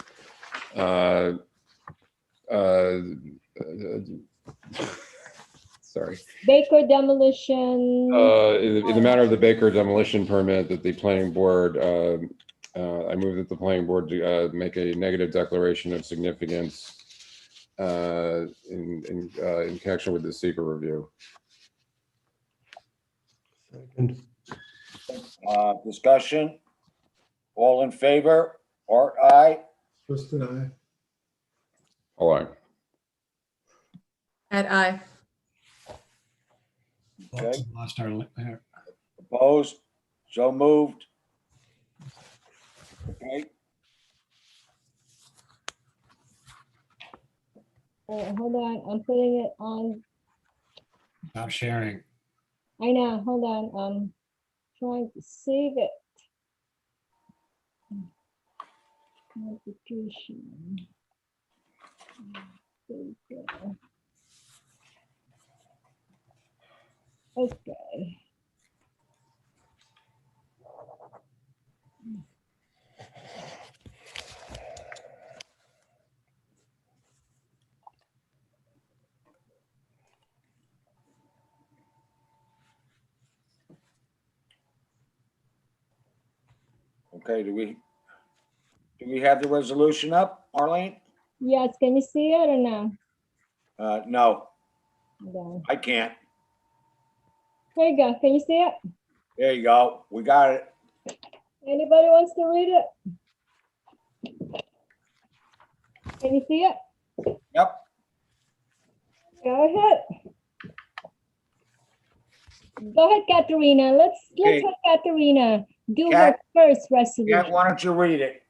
sorry. Baker demolition. In the matter of the Baker demolition permit, that the planning board, I move that the planning board make a negative declaration of significance in connection with the secret review. Second. Discussion? All in favor? Art, aye. Just an All right. At I. Okay. Lost our, Opposed? So moved. Okay. Hold on, I'm putting it on. not sharing. I know, hold on, trying to save it. Notification. There we go. Okay. Okay, do we have the resolution up, Arlene? Yes, can you see it or no? No, No. I can't. There you go, can you see it? There you go. We got it. Anybody wants to read it? Can you see it? Yep. Go ahead. Go ahead, Katerina. Let's Okay. have Katerina do her Kat- first Yeah, resolution. why don't you read it?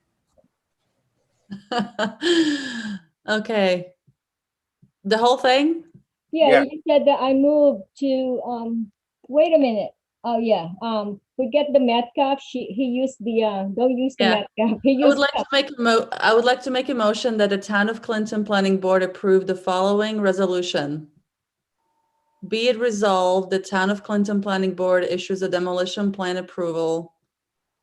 Okay. The whole thing? Yeah, Yeah. you said that I moved to, wait a minute. Oh, yeah, forget the Metcalf. He used the, don't use the Yeah. Metcalf. He I would used, like to make I would like to make a motion that the Town of Clinton Planning Board approve the following resolution. Be it resolved, the Town of Clinton Planning Board issues a demolition plan approval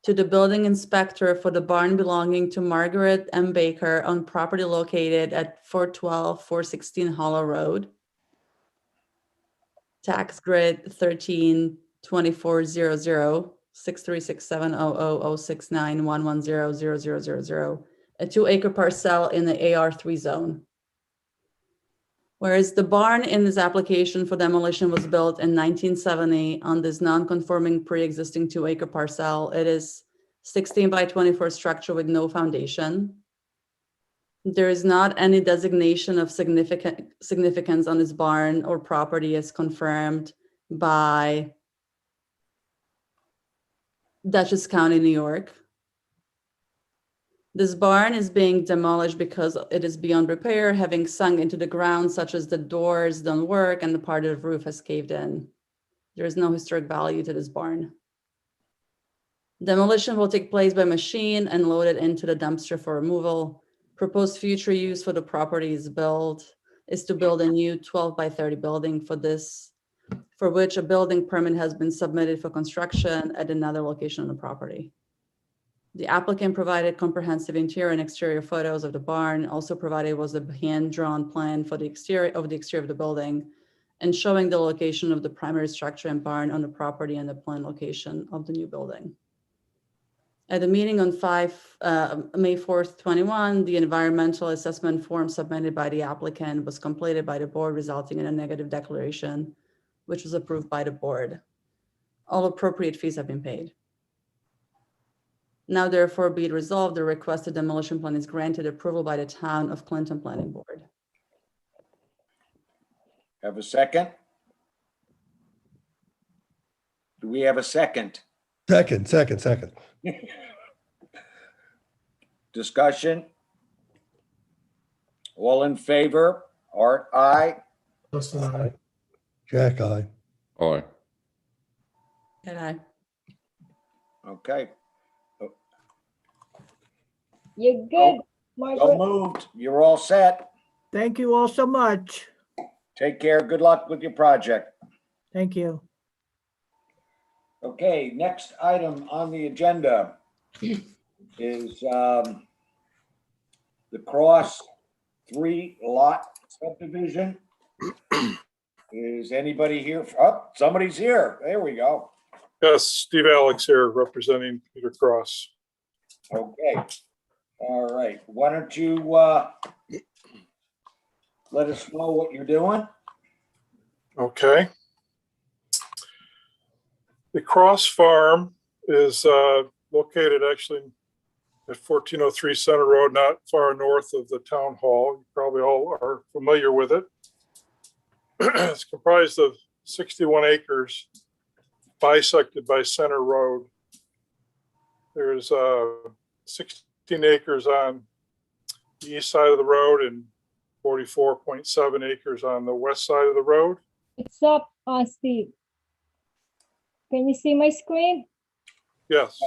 to the building inspector for the barn belonging to Margaret M. Baker on property located at 412, 416 Hollow Road. Tax grid 13-2400, 63670006911000000, a 2-acre parcel in the AR3 zone. Whereas the barn in this application for demolition was built in 1970 on this non-conforming pre-existing 2-acre parcel, it is 16 by 24 structure with no foundation. There is not any designation of significance on this barn or property as confirmed by Dutchess County, New York. This barn is being demolished because it is beyond repair, having sunk into the ground, such as the doors don't work and the part of the roof has caved in. There is no historic value to this barn. Demolition will take place by machine and loaded into the dumpster for removal. Proposed future use for the property is to build a new 12 by 30 building for which a building permit has been submitted for construction at another location on the property. The applicant provided comprehensive interior and exterior photos of the barn. Also provided was a hand-drawn plan for the exterior of the building and showing the location of the primary structure and barn on the property and the planned location of the new building. At the meeting on May 4th, 21, the environmental assessment form submitted by the applicant was completed by the board, resulting in a negative declaration, which was approved by the board. All appropriate fees have been paid. Now therefore be it resolved, the requested demolition plan is granted approval by the Town of Clinton Planning Board. Have a second? we have a second? Second. Discussion? All in favor? Art, aye. Justin, I. Jack, aye. Aye. And I, Okay, You're good, so Margaret. moved. You're all set. Thank you all so much. Take care. Good luck with your project. Thank you. Okay, next item on the agenda is the Cross 3 lot subdivision. Is anybody here? Oh, somebody's here. There we go. Yes, Steve Alex here representing Peter Cross. Okay. All right. Why don't you let us know what you're doing? Okay. The Cross Farm is located actually at 1403 Center Road, not far north of the town hall. You probably all are familiar with it. It's comprised of 61 acres bisected by Center Road. There's 16 acres on the east side of the road and 44.7 acres on the west side of the road. What's up, Steve? Can you see my screen? Yes.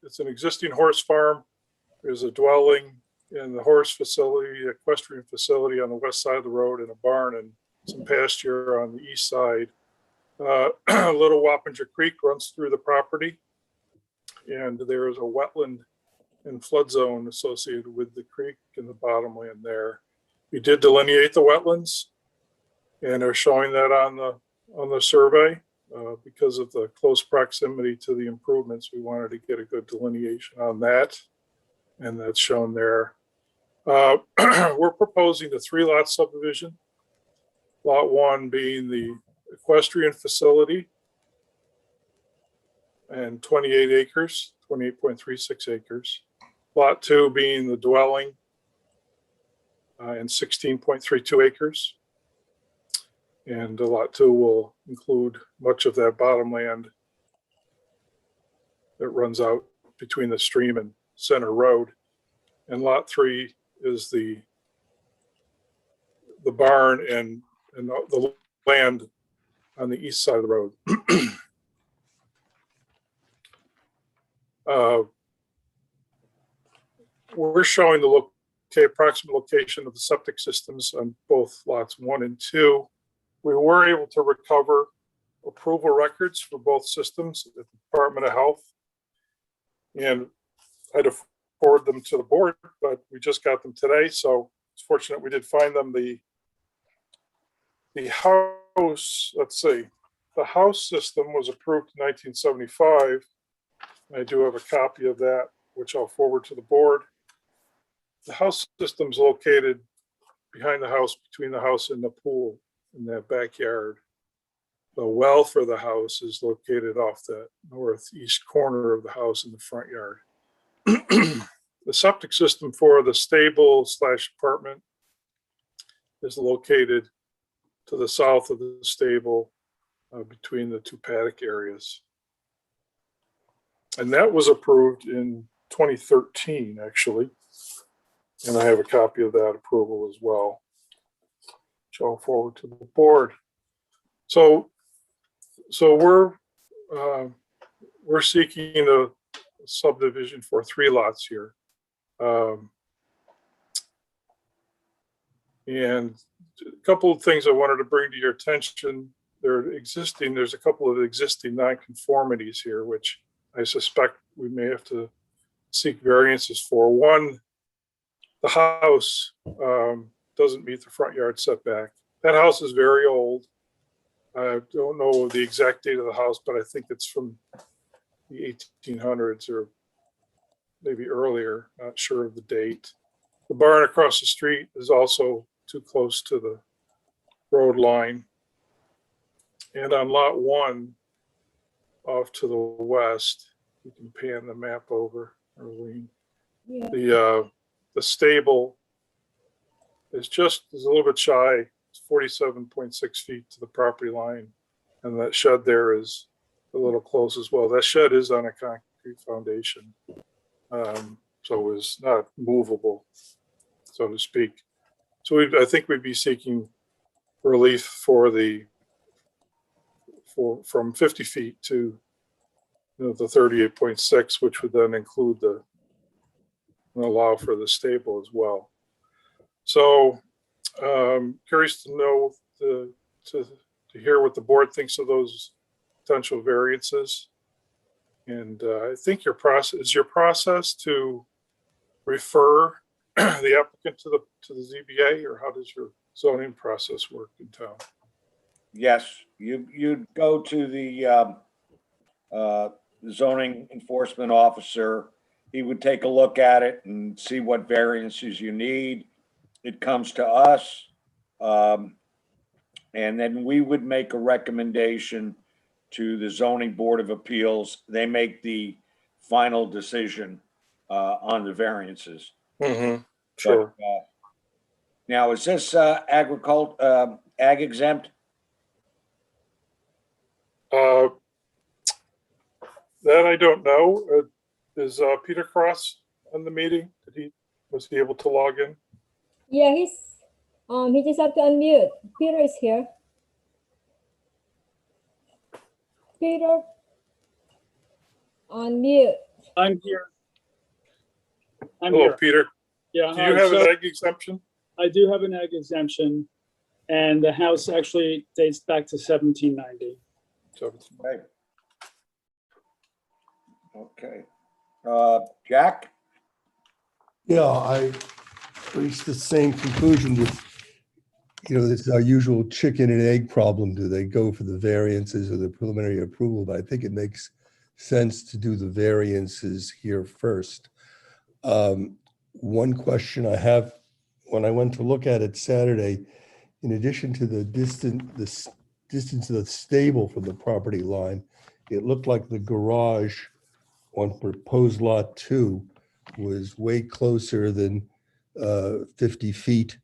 It's an existing horse farm. There's a dwelling in the horse facility, equestrian facility on the west side of the road, and a barn and some pasture on the east side. Little Wappinger Creek runs through the property, and there is a wetland and flood zone associated with the creek and the bottomland there. We did delineate the wetlands and are showing that on the survey. Because of the close proximity to the improvements, we wanted to get a good delineation on that, and that's shown there. We're proposing a 3-lot subdivision. Lot 1 being the equestrian facility and 28 acres, 28.36 acres. Lot 2 being the dwelling and 16.32 acres. And lot 2 will include much of that bottomland that runs out between the stream and Center Road. And lot 3 is the barn and the land on the east side of the road. We're showing the approximate location of the septic systems on both lots 1 and 2. We were able to recover approval records for both systems at the Department of Health, and I had to forward them to the board, but we just got them today, so it's fortunate we did find them. The house, let's see, the house system was approved in 1975. I do have a copy of that, which I'll forward to the board. The house system is located behind the house, between the house and the pool in that backyard. The well for the house is located off the northeast corner of the house in the front yard. The septic system for the stable / apartment is located to the south of the stable between the 2 paddock areas. And that was approved in 2013, actually. And I have a copy of that approval as well, which I'll forward to the board. So we're seeking a subdivision for 3 lots here. And a couple of things I wanted to bring to your attention. There's a couple of existing nonconformities here, which I suspect we may have to seek variances for. One, the house doesn't meet the front yard setback. That house is very old. I don't know the exact date of the house, but I think it's from the 1800s or maybe earlier, not sure of the date. The barn across the street is also too close to the road line. And on lot 1, off to the west, you can pan the map over, Arlene. Yeah. The stable is a little bit shy. It's 47.6 feet to the property line. And that shed there is a little close as well. That shed is on a concrete foundation. So is not movable, so to speak. So I think we'd be seeking relief from 50 feet to the 38.6, which would then include allow for the stable as well. So curious to know to hear what the board thinks of those potential variances. And I think your process to refer the applicant to the ZBA, or how does your zoning process work in town? Yes, you'd go to the zoning enforcement officer. He would take a look at it and see what variances you need. It comes to us. And then we would make a recommendation to the zoning board of appeals. They make the final decision on the variances. Mm-hmm. Sure. But, now, is this ag exempt? That I don't know. Is Peter Cross on the meeting? Was he able to log in? Yeah, he just have to unmute. Peter is here. Peter, unmute. I'm here. Hello, Peter. Yeah. Do you have an ag exemption? I do have an ag exemption, and the house actually dates back to 1790. Okay. Jack? Yeah, I reached the same conclusion with, this is our usual chicken and egg problem. Do they go for the variances or the preliminary approval? But I think it makes sense to do the variances here first. One question I have, when I went to look at it Saturday, in addition to the distance of the stable from the property line, it looked like the garage on proposed lot 2 was way closer than 50 feet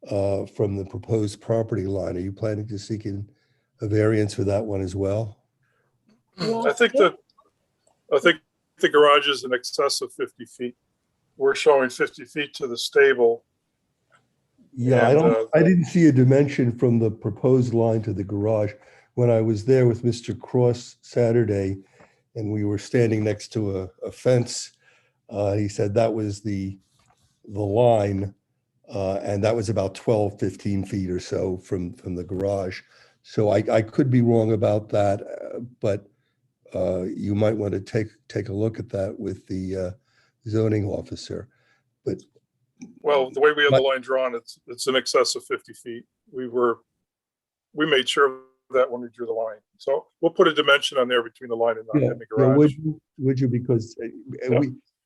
from the proposed property line. Are you planning to seek a variance for that one as well? I think the garage is in excess of 50 feet. We're showing 50 feet to the stable. Yeah, And, I didn't see a dimension from the proposed line to the garage. When I was there with Mr. Cross Saturday and we were standing next to a fence, he said that was the line, and that was about 12, 15 feet or so from the garage. So I could be wrong about that, but you might want to take a look at that with the zoning officer. But well, the way we have the line drawn, it's in excess of 50 feet. We made sure of that when we drew the line. So we'll put a dimension on there between the line and the garage. Would you? Because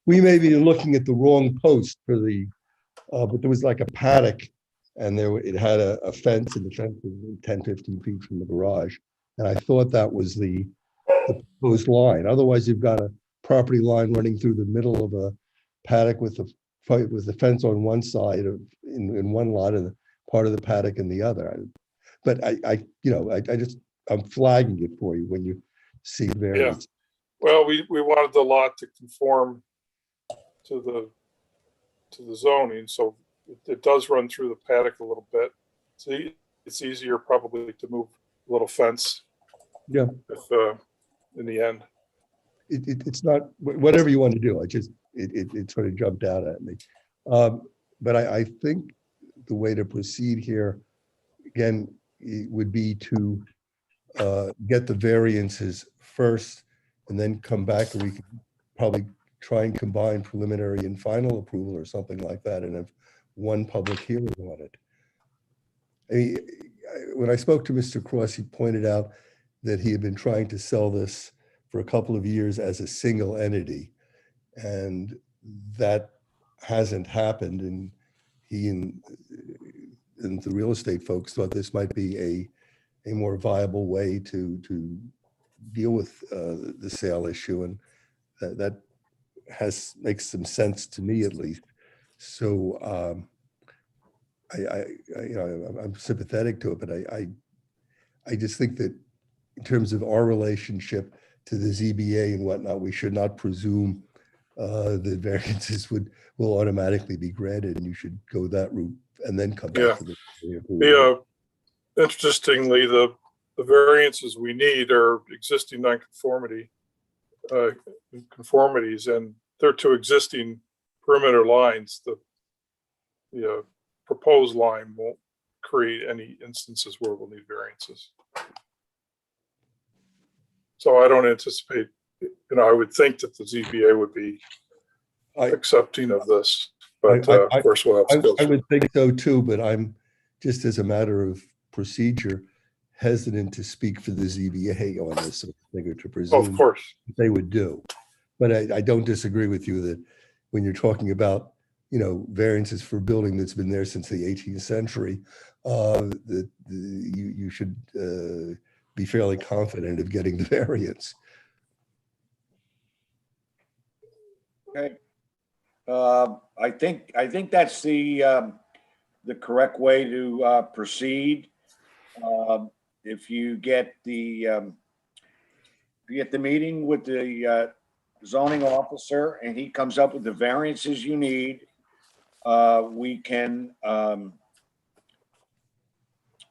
we may be looking at the wrong post for the, but there was like a paddock, and it had a fence, and the fence was 10, 15 feet from the garage. And I thought that was the proposed line. Otherwise, you've got a property line running through the middle of a paddock with the fence on one side in one lot and part of the paddock in the other. But I'm flagging it for you when you see variance. Yeah. Well, we wanted the lot to conform to the zoning, so it does run through the paddock a little bit. So it's easier probably to move a little fence. Yeah. If in the end. It's not, whatever you want to do. It sort of jumped out at me. But I think the way to proceed here, again, it would be to get the variances first and then come back, and we could probably try and combine preliminary and final approval or something like that and have one public hearing on it. When I spoke to Mr. Cross, he pointed out that he had been trying to sell this for a couple of years as a single entity, and that hasn't happened. And he and the real estate folks thought this might be a more viable way to deal with the sale issue, and that makes some sense to me at least. So you know, I'm sympathetic to it, but I just think that in terms of our relationship to the ZBA and whatnot, we should not presume that variances will automatically be granted, and you should go that route and then come Yeah. back to the. Interestingly, the variances we need are existing nonconformity conformities, and they're to existing perimeter lines. The proposed line won't create any instances where we'll need variances. So I don't anticipate, you know, I would think that the ZBA would be accepting of this, but of course we'll have to go I through. would think so too, but I'm just as a matter of procedure hesitant to speak for the ZBA on this sort of thing, or to presume Of course. they would do. But I don't disagree with you that when you're talking about, you know, variances for a building that's been there since the 18th century, that you should be fairly confident of getting the variance. Okay. I think that's the correct way to proceed. If you get the meeting with the zoning officer and he comes up with the variances you need, we can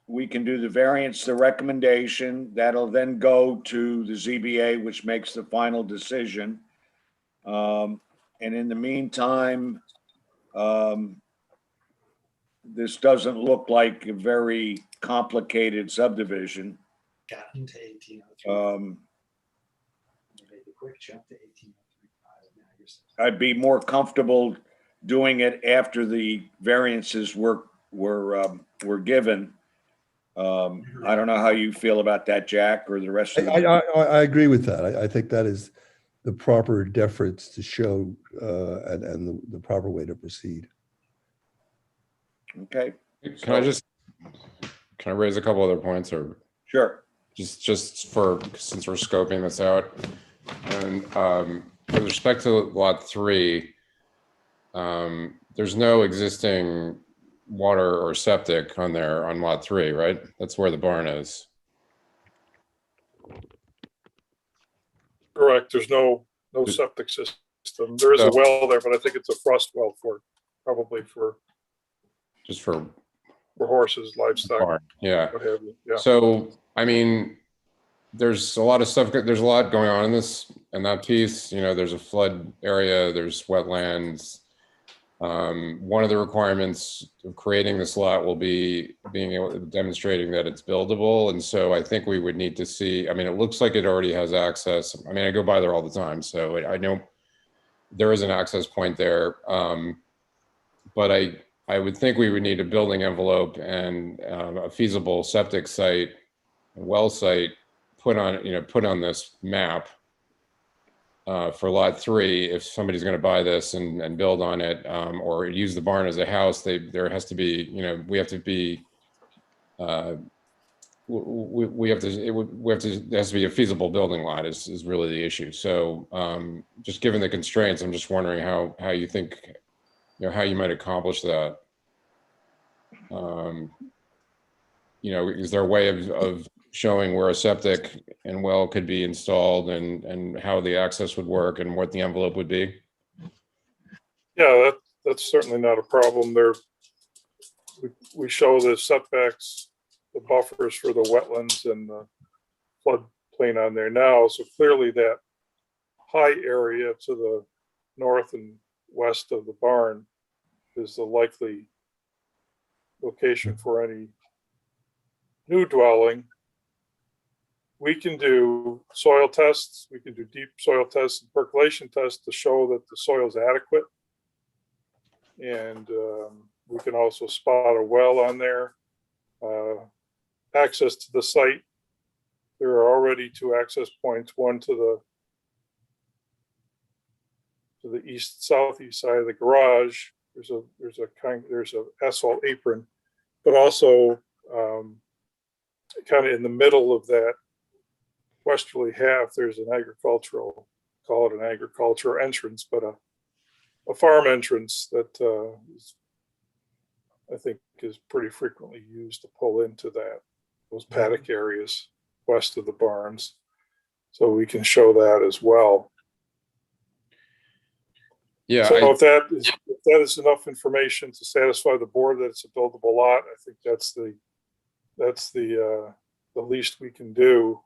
do the variance, the recommendation. That'll then go to the ZBA, which makes the final decision. And in the meantime, this doesn't look like a very complicated subdivision. Got into 1803. Make a quick jump to 1803. I'd be more comfortable doing it after the variances were given. I don't know how you feel about that, Jack, or the rest of the. I agree with that. I think that is the proper deference to show and the proper way to proceed. Okay. Can I raise a couple other points, or Sure. just for, since we're scoping this out, and with respect to lot 3, there's no existing water or septic on there on lot 3, right? That's where the barn is. Correct. There's no septic system. There is a well there, but I think it's a frost well probably for horses, livestock. Barn. Yeah. What have you. Yeah. So, I mean, there's a lot of stuff, there's a lot going on in that piece. You know, there's a flood area, there's wetlands. One of the requirements of creating this lot will be demonstrating that it's buildable. And so I think we would need to see, I mean, it looks like it already has access. I mean, I go by there all the time, so I know there is an access point there. But I would think we would need a building envelope and a feasible septic site, well site put on this map for lot 3. If somebody's going to buy this and build on it, or use the barn as a house, there has to be, you know, we have to be, there has to be a feasible building lot is really the issue. So just given the constraints, I'm just wondering how you think, you know, how you might accomplish that. You know, is there a way of showing where a septic and well could be installed and how the access would work and what the envelope would be? Yeah, that's certainly not a problem there. We show the setbacks, the buffers for the wetlands and the floodplain on there now. So clearly that high area to the north and west of the barn is the likely location for any new dwelling. We can do soil tests. We can do deep soil tests and percolation tests to show that the soil is adequate. And we can also spot a well on there. Access to the site. There are already 2 access points, one to the east southeast side of the garage. There's a asphalt apron, but also kind of in the middle of that westerly half, there's an agricultural, call it an agricultural entrance, but a farm entrance that is I think is pretty frequently used to pull into those paddock areas west of the barns. So we can show that as well. Yeah, So if that is enough information to satisfy the board that it's a buildable lot, I think that's the least we can do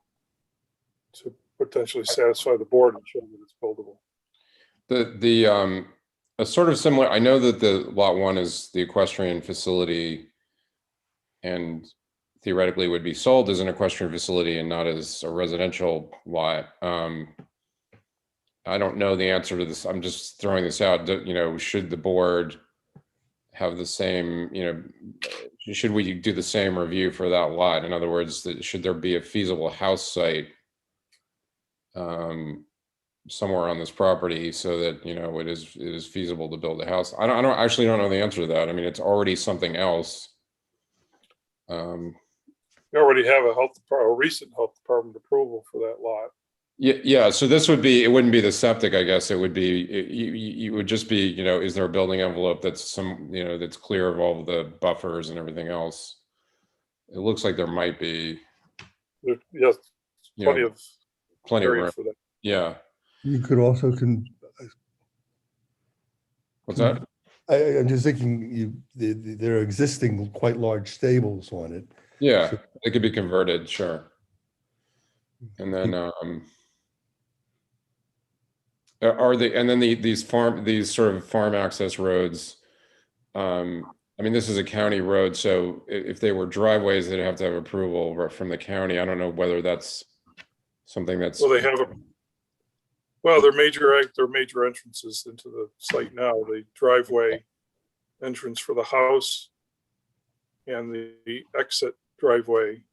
to potentially satisfy the board and show that it's buildable. A sort of similar, I know that the lot one is the equestrian facility and theoretically would be sold as an equestrian facility and not as a residential lot. I don't know the answer to this. I'm just throwing this out. You know, should the board have the same, you know, should we do the same review for that lot? In other words, should there be a feasible house site somewhere on this property so that, you know, it is feasible to build a house? I don't actually don't know the answer to that. I mean, it's already something else. We already have a recent health department approval for that lot. Yeah. So this would be, it wouldn't be the septic, I guess. It would be, you would just be, you know, is there a building envelope that's you know, that's clear of all of the buffers and everything else? It looks like there might be. Yes, plenty know, of room for that. Yeah. You could also What's that? I'm just thinking there are existing quite large stables on it. Yeah, So- it could be converted, sure. And then these sort of farm access roads, I mean, this is a county road, so if they were driveways, they'd have to have approval from the county. I don't know whether that's something that's. Well, they're major entrances into the site now. The driveway entrance for the house and the exit driveway,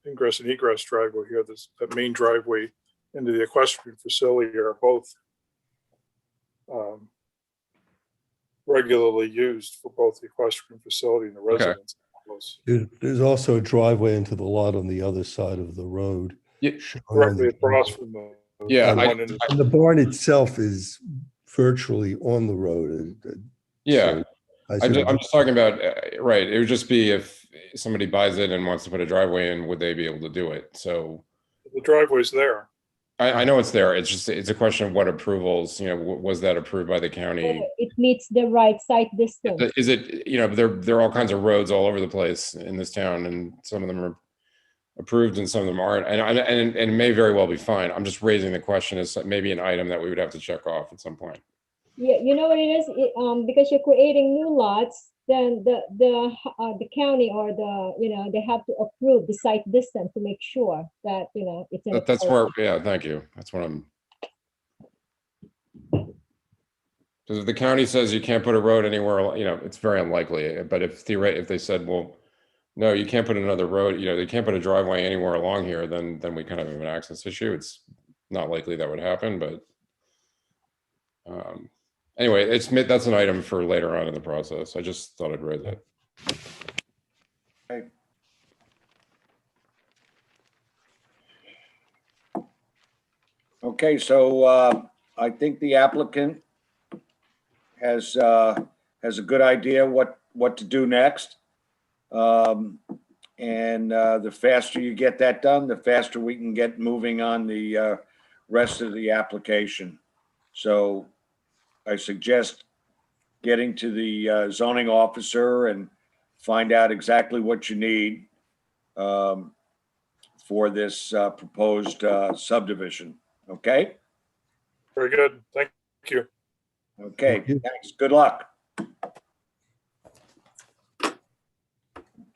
ingress and egress driveway here, that main driveway into the equestrian facility are both regularly used for both the equestrian facility and the residents. There's also a driveway into the lot on the other side of the road. Yeah, directly across from the Yeah, and the barn itself is virtually on the road. Yeah, So I'm just talking about, right, it would just be if somebody buys it and wants to put a driveway in, would they be able to do it? So the driveway's there. I know it's there. It's a question of what approvals, you know, was that approved by the county? It meets the right site distance. Is it, you know, there are all kinds of roads all over the place in this town, and some of them are approved and some of them aren't, and it may very well be fine. I'm just raising the question as maybe an item that we would have to check off at some point. Yeah, you know what it is? Because you're creating new lots, then the county or they have to approve the site distance to make sure that, you know, it's in. That's where, yeah, thank you. That's what I'm. Because if the county says you can't put a road anywhere, you know, it's very unlikely. But if they said, well, no, you can't put another road, you know, they can't put a driveway anywhere along here, then we kind of have an access issue. It's not likely that would happen, but anyway, that's an item for later on in the process. I just thought I'd raise it. Okay, so I think the applicant has a good idea what to do next. And the faster you get that done, the faster we can get moving on the rest of the application. So I suggest getting to the zoning officer and find out exactly what you need for this proposed subdivision. Okay? Very good. Thank you. Okay, thanks. Good luck.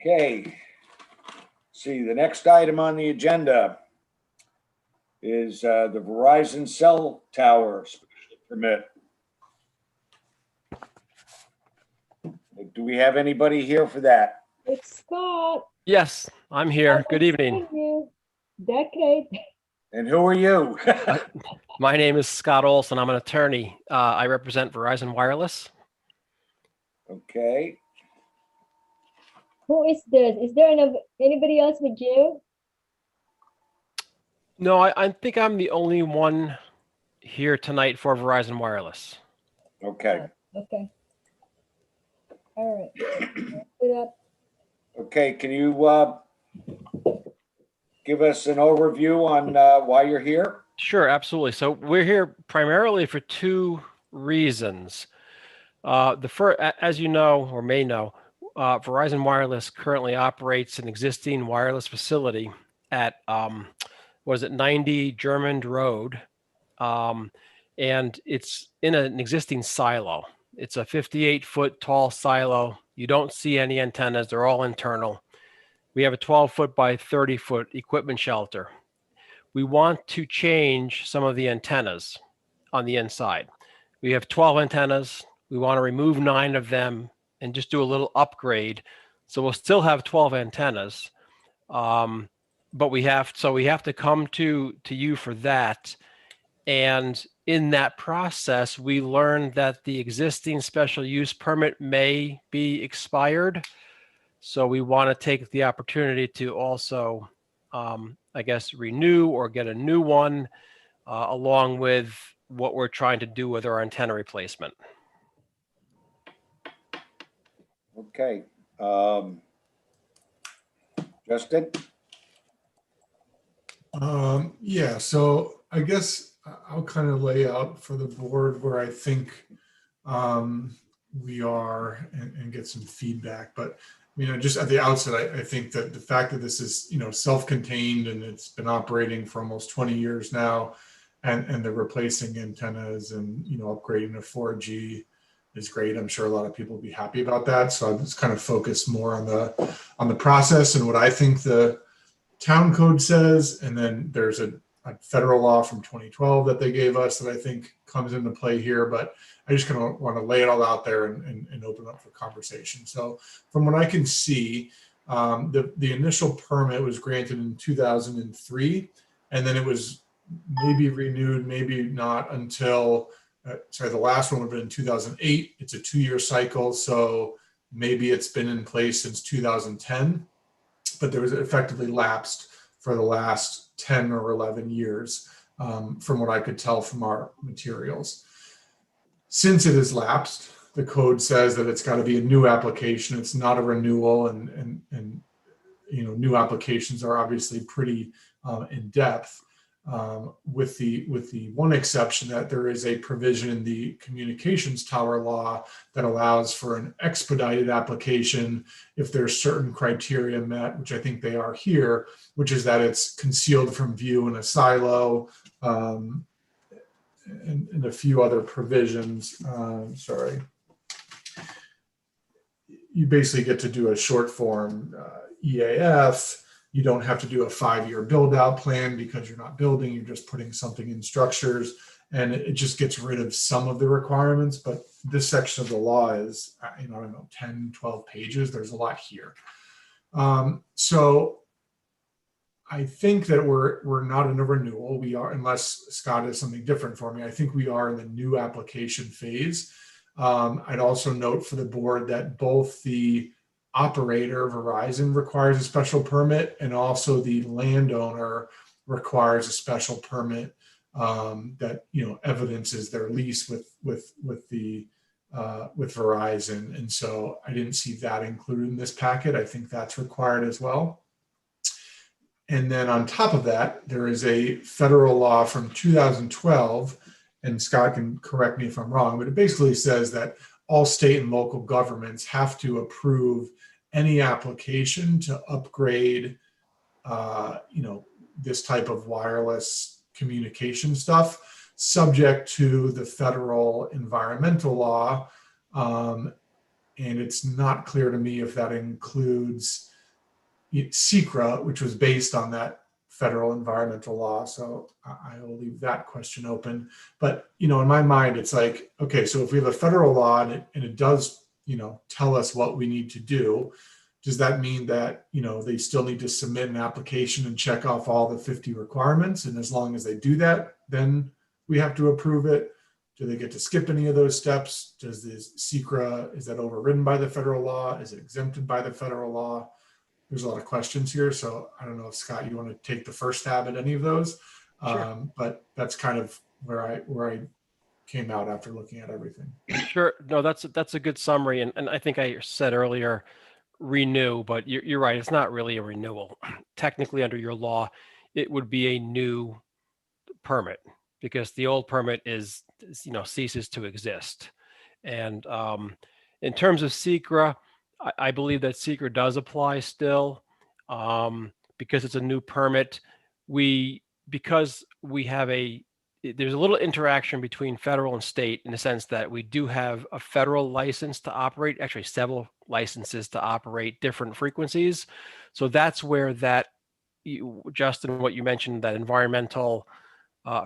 Okay. See, the next item on the agenda is the Verizon cell tower special permit. Do we have anybody here for that? It's Scott. Yes, I'm here. Good evening. You. Decade. And who are you? My name is Scott Olson. I'm an attorney. I represent Verizon Wireless. Okay. Who is this? Is there anybody else with you? No, I think I'm the only one here tonight for Verizon Wireless. Okay. Okay. All right. Put up. Okay, can you give us an overview on why you're here? Sure, absolutely. So we're here primarily for two reasons. The first, as you know or may know, Verizon Wireless currently operates an existing wireless facility at 90 Germond Road, and it's in an existing silo. It's a 58-foot tall silo. You don't see any antennas; they're all internal. We have a 12-foot by 30-foot equipment shelter. We want to change some of the antennas on the inside. We have 12 antennas. We want to remove 9 of them and just do a little upgrade. So we'll still have 12 antennas, but we have to come to you for that. And in that process, we learned that the existing special use permit may be expired. So we want to take the opportunity to also, I guess, renew or get a new one, along with what we're trying to do with our antenna replacement. Okay. Justin? Yeah, so I guess I'll kind of lay out for the board where I think we are and get some feedback. But just at the outset, I think that the fact that this is, self-contained and it's been operating for almost 20 years now, and they're replacing antennas and, upgrading to 4G is great. I'm sure a lot of people will be happy about that. So I'm just kind of focused more on the process and what I think the town code says. And then there's a federal law from 2012 that they gave us that I think comes into play here. But I just kind of want to lay it all out there and open up for conversation. So from what I can see, the initial permit was granted in 2003, and then it was maybe renewed, maybe not until, the last one would have been in 2008. It's a 2-year cycle, so maybe it's been in place since 2010, but there was effectively lapsed for the last 10 or 11 years, from what I could tell from our materials. Since it has lapsed, the code says that it's got to be a new application. It's not a renewal, and new applications are obviously pretty in depth. With the one exception that there is a provision in the communications tower law that allows for an expedited application if there's certain criteria met, which I think they are here, which is that it's concealed from view in a silo, and a few other provisions. You basically get to do a short form EAF. You don't have to do a 5-year build out plan because you're not building, you're just putting something in structures, and it just gets rid of some of the requirements. But this section of the law is, 10, 12 pages. There's a lot here. So I think that we're not in a renewal. We are, unless Scott has something different for me, I think we are in the new application phase. I'd also note for the board that both the operator, Verizon, requires a special permit, and also the landowner requires a special permit that evidences their lease with Verizon. And so I didn't see that included in this packet. I think that's required as well. And then on top of that, there is a federal law from 2012, and Scott can correct me if I'm wrong, but it basically says that all state and local governments have to approve any application to upgrade, this type of wireless communication stuff, subject to the federal environmental law. And it's not clear to me if that includes SECRA, which was based on that federal environmental law. So I will leave that question open. But, in my mind, it's like, okay, so if we have a federal law and it does, tell us what we need to do, does that mean that, they still need to submit an application and check off all the 50 requirements? And as long as they do that, then we have to approve it. Do they get to skip any of those steps? Does this SECRA, is that overridden by the federal law? Is it exempted by the federal law? There's a lot of questions here. So I don't know if Scott, you want to take the first stab at any of those. Sure. But that's kind of where I came out after looking at everything. Sure. No, that's a good summary. And I think I said earlier, renew, but you're right. It's not really a renewal. Technically, under your law, it would be a new permit because the old permit is ceases to exist. And in terms of SECRA, I believe that SECRA does apply still because it's a new permit. Because we have there's a little interaction between federal and state in the sense that we do have a federal license to operate, actually several licenses to operate different frequencies. So that's where Justin, what you mentioned, that environmental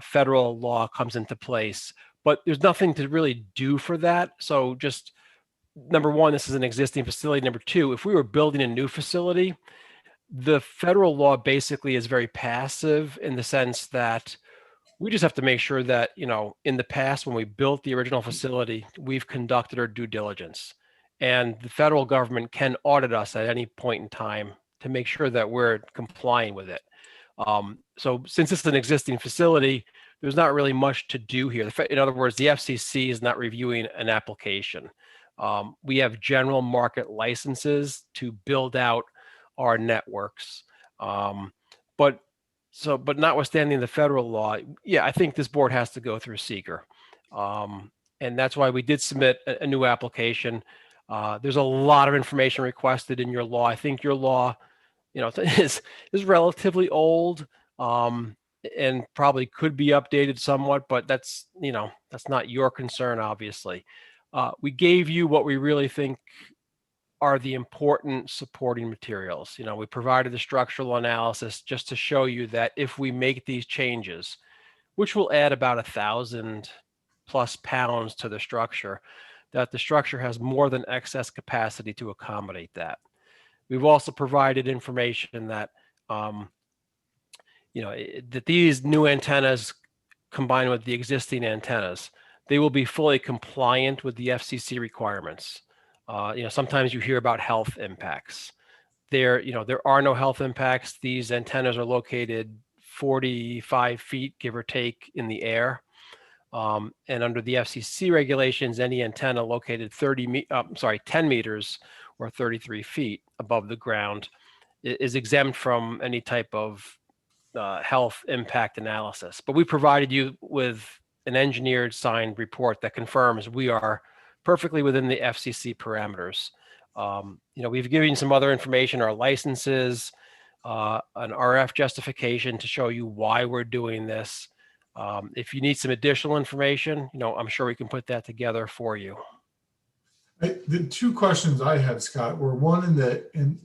federal law comes into place. But there's nothing to really do for that. So just number one, this is an existing facility. Number two, if we were building a new facility, the federal law basically is very passive in the sense that we just have to make sure that, in the past, when we built the original facility, we've conducted our due diligence. And the federal government can audit us at any point in time to make sure that we're complying with it. So since it's an existing facility, there's not really much to do here. In other words, the FCC is not reviewing an application. We have general market licenses to build out our networks. But notwithstanding the federal law, yeah, I think this board has to go through SECR. And that's why we did submit a new application. There's a lot of information requested in your law. I think your law, is relatively old and probably could be updated somewhat, but that's not your concern, obviously. We gave you what we really think are the important supporting materials. We provided the structural analysis just to show you that if we make these changes, which will add about 1,000+ pounds to the structure, that the structure has more than excess capacity to accommodate that. We've also provided information that, that these new antennas combined with the existing antennas, they will be fully compliant with the FCC requirements. Sometimes you hear about health impacts. There are no health impacts. These antennas are located 45 feet, give or take, in the air. And under the FCC regulations, any antenna located 10 meters or 33 feet above the ground is exempt from any type of health impact analysis. But we provided you with an engineered signed report that confirms we are perfectly within the FCC parameters. We've given you some other information, our licenses, an RF justification to show you why we're doing this. If you need some additional information, I'm sure we can put that together for you. The two questions I had, Scott, were one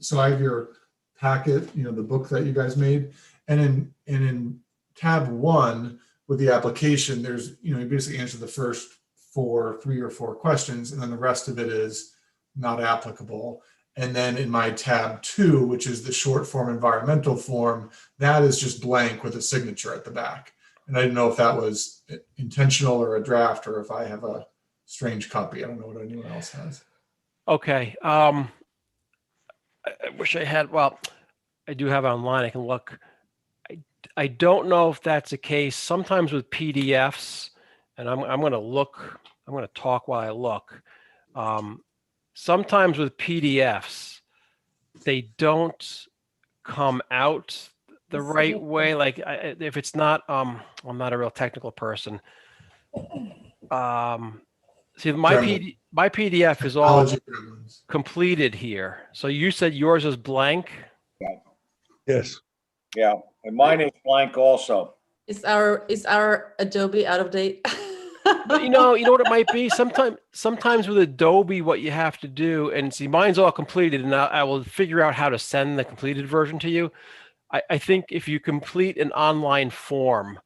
so I have your packet, the book that you guys made, and in tab 1 with the application, there's, you basically answer the first 3 or 4 questions, and then the rest of it is not applicable. And then in my tab 2, which is the short form environmental form, that is just blank with a signature at the back. And I didn't know if that was intentional or a draft, or if I have a strange copy. I don't know what anyone else has. Okay. I wish I had, I do have it online. I can look. I don't know if that's the case. Sometimes with PDFs, and I'm going to look, I'm going to talk while I look. Sometimes with PDFs, they don't come out the right way. Like if it's not, I'm not a real technical person. See, my PDF is all completed here. So you said yours is blank? Yes. Yeah, and mine is blank also. Is our Adobe out of date? But you know what it might be? Sometimes with Adobe, what you have to do, and see, mine's all completed, and I will figure out how to send the completed version to you. I think if you complete an online form,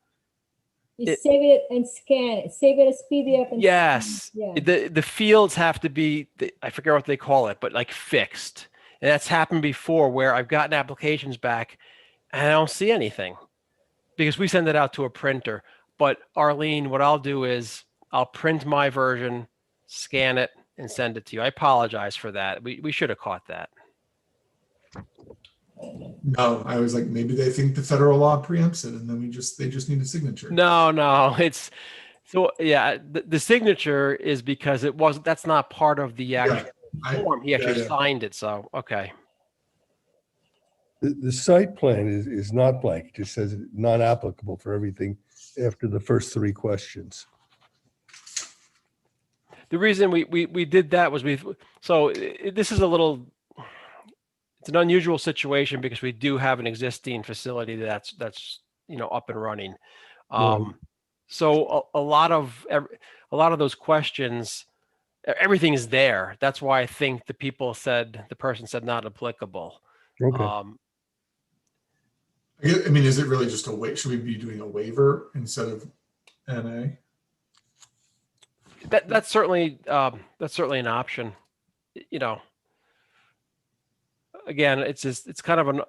you save it and scan it. Save it as PDF. And yes, yeah. The fields have to be, I forget what they call it, but like fixed. And that's happened before where I've gotten applications back and I don't see anything because we send it out to a printer. But Arlene, what I'll do is I'll print my version, scan it, and send it to you. I apologize for that. We should have caught that. No, I was like, maybe they think the federal law preempts it, and then they just need a signature. No, it's So yeah, the signature is because it wasn't, that's not part of the actual form. He actually yeah. signed it. So, okay. The site plan is not blank. It just says not applicable for everything after the first three questions. The reason we did that was this is a little, it's an unusual situation because we do have an existing facility that's up and running. Right. So a lot of those questions, everything is there. That's why I think the person said not applicable. Okay. I mean, is it really just a wait? Should we be doing a waiver instead of NA? That's certainly an option. Again, it's kind of a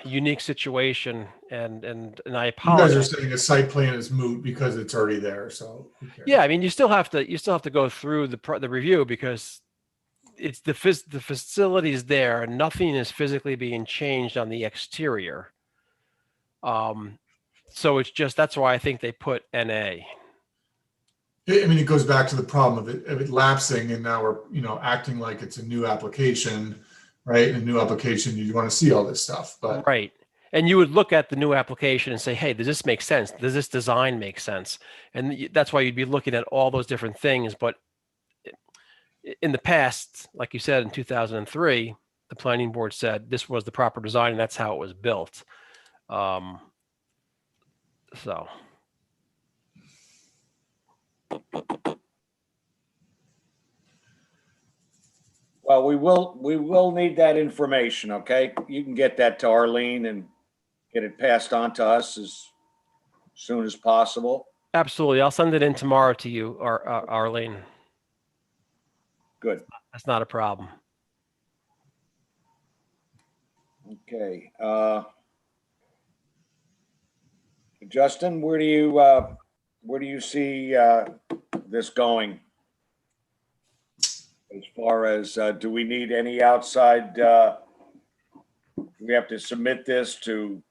unique situation, and I You apologize. guys are saying a site plan is moot because it's already there. So who cares? Yeah, I mean, you still have to go through the review because it's the facility is there and nothing is physically being changed on the exterior. So it's just, that's why I think they put NA. I mean, it goes back to the problem of it lapsing, and now we're acting like it's a new application, right? In a new application, you want to see all this stuff, but Right. And you would look at the new application and say, hey, does this make sense? Does this design make sense? And that's why you'd be looking at all those different things. But in the past, like you said, in 2003, the planning board said this was the proper design and that's how it was built. So. Well, we will need that information, okay? You can get that to Arlene and get it passed on to us as soon as possible. Absolutely. I'll send it in tomorrow to you, Arlene. Good. That's not a problem. Okay. Justin, where do you see this going? As far as, do we need any outside, do we have to submit this to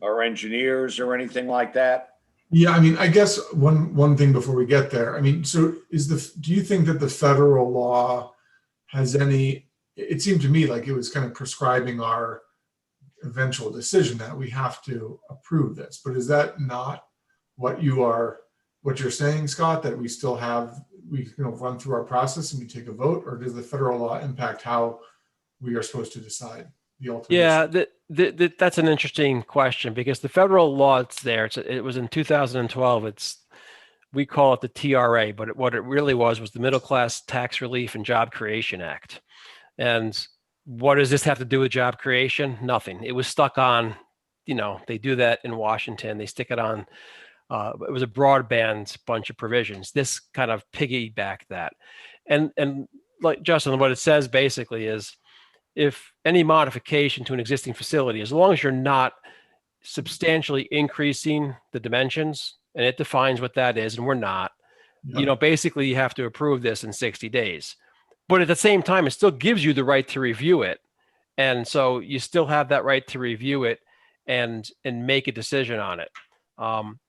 our engineers or anything like that? yeah, I mean, I guess one thing before we get there, I mean, so do you think that the federal law has any? It seemed to me like it was kind of prescribing our eventual decision that we have to approve this, but is that not what you're saying, Scott, that we still have, we run through our process and we take a vote, or does the federal law impact how we are supposed to decide the ultimate? Yeah, that's an interesting question because the federal law, it's there. It was in 2012. We call it the TRA, but what it really was the Middle Class Tax Relief and Job Creation Act. And what does this have to do with job creation? Nothing. It was stuck on, they do that in Washington. They stick it on. It was a broadband bunch of provisions. This kind of piggybacked that. And like Justin, what it says basically is if any modification to an existing facility, as long as you're not substantially increasing the dimensions, and it defines what that is, and we're not, basically you have to approve this in 60 days. But at the same time, it still gives you the right to review it. And so you still have that right to review it and make a decision on it.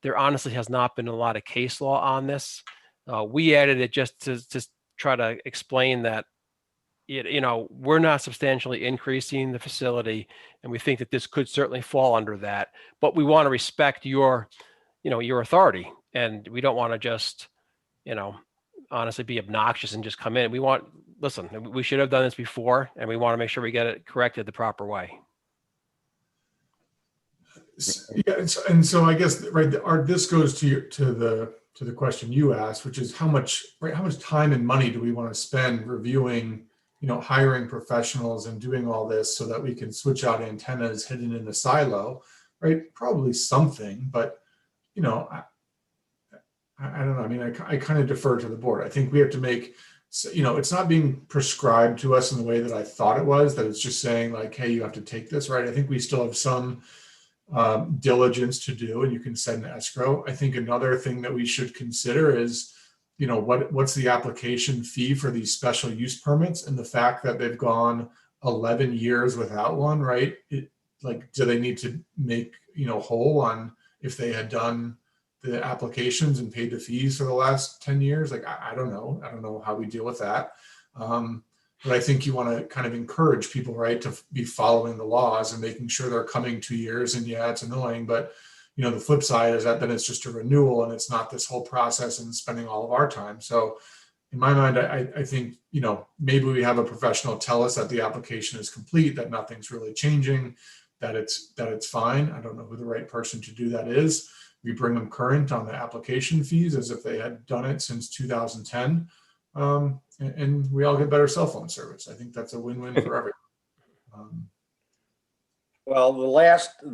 There honestly has not been a lot of case law on this. We added it just to try to explain that, we're not substantially increasing the facility, and we think that this could certainly fall under that. But we want to respect your authority, and we don't want to just, honestly be obnoxious and just come in. Listen, we should have done this before, and we want to make sure we get it corrected the proper way. Yeah, and so I guess this goes to the question you asked, which is how much time and money do we want to spend reviewing, hiring professionals and doing all this so that we can switch out antennas hidden in the silo, right? Probably something, but I don't know. I mean, I kind of defer to the board. I think we have to make, it's not being prescribed to us in the way that I thought it was, that it's just saying like, hey, you have to take this, right? I think we still have some diligence to do, and you can send escrow. I think another thing that we should consider is, what's the application fee for these special use permits, and the fact that they've gone 11 years without one, right? Do they need to make, whole on if they had done the applications and paid the fees for the last 10 years. Like, I don't know. I don't know how we deal with that. But I think you want to kind of encourage people, right, to be following the laws and making sure they're coming 2 years. And yeah, it's annoying, but you know, the flip side is that then it's just a renewal and it's not this whole process and spending all of our time. So in my mind, I think, you know, maybe we have a professional tell us that the application is complete, that nothing's really changing, that it's fine. I don't know who the right person to do that is. We bring them current on the application fees as if they had done it since 2010. And we all get better cell phone service. I think that's a win-win for everyone. Well, the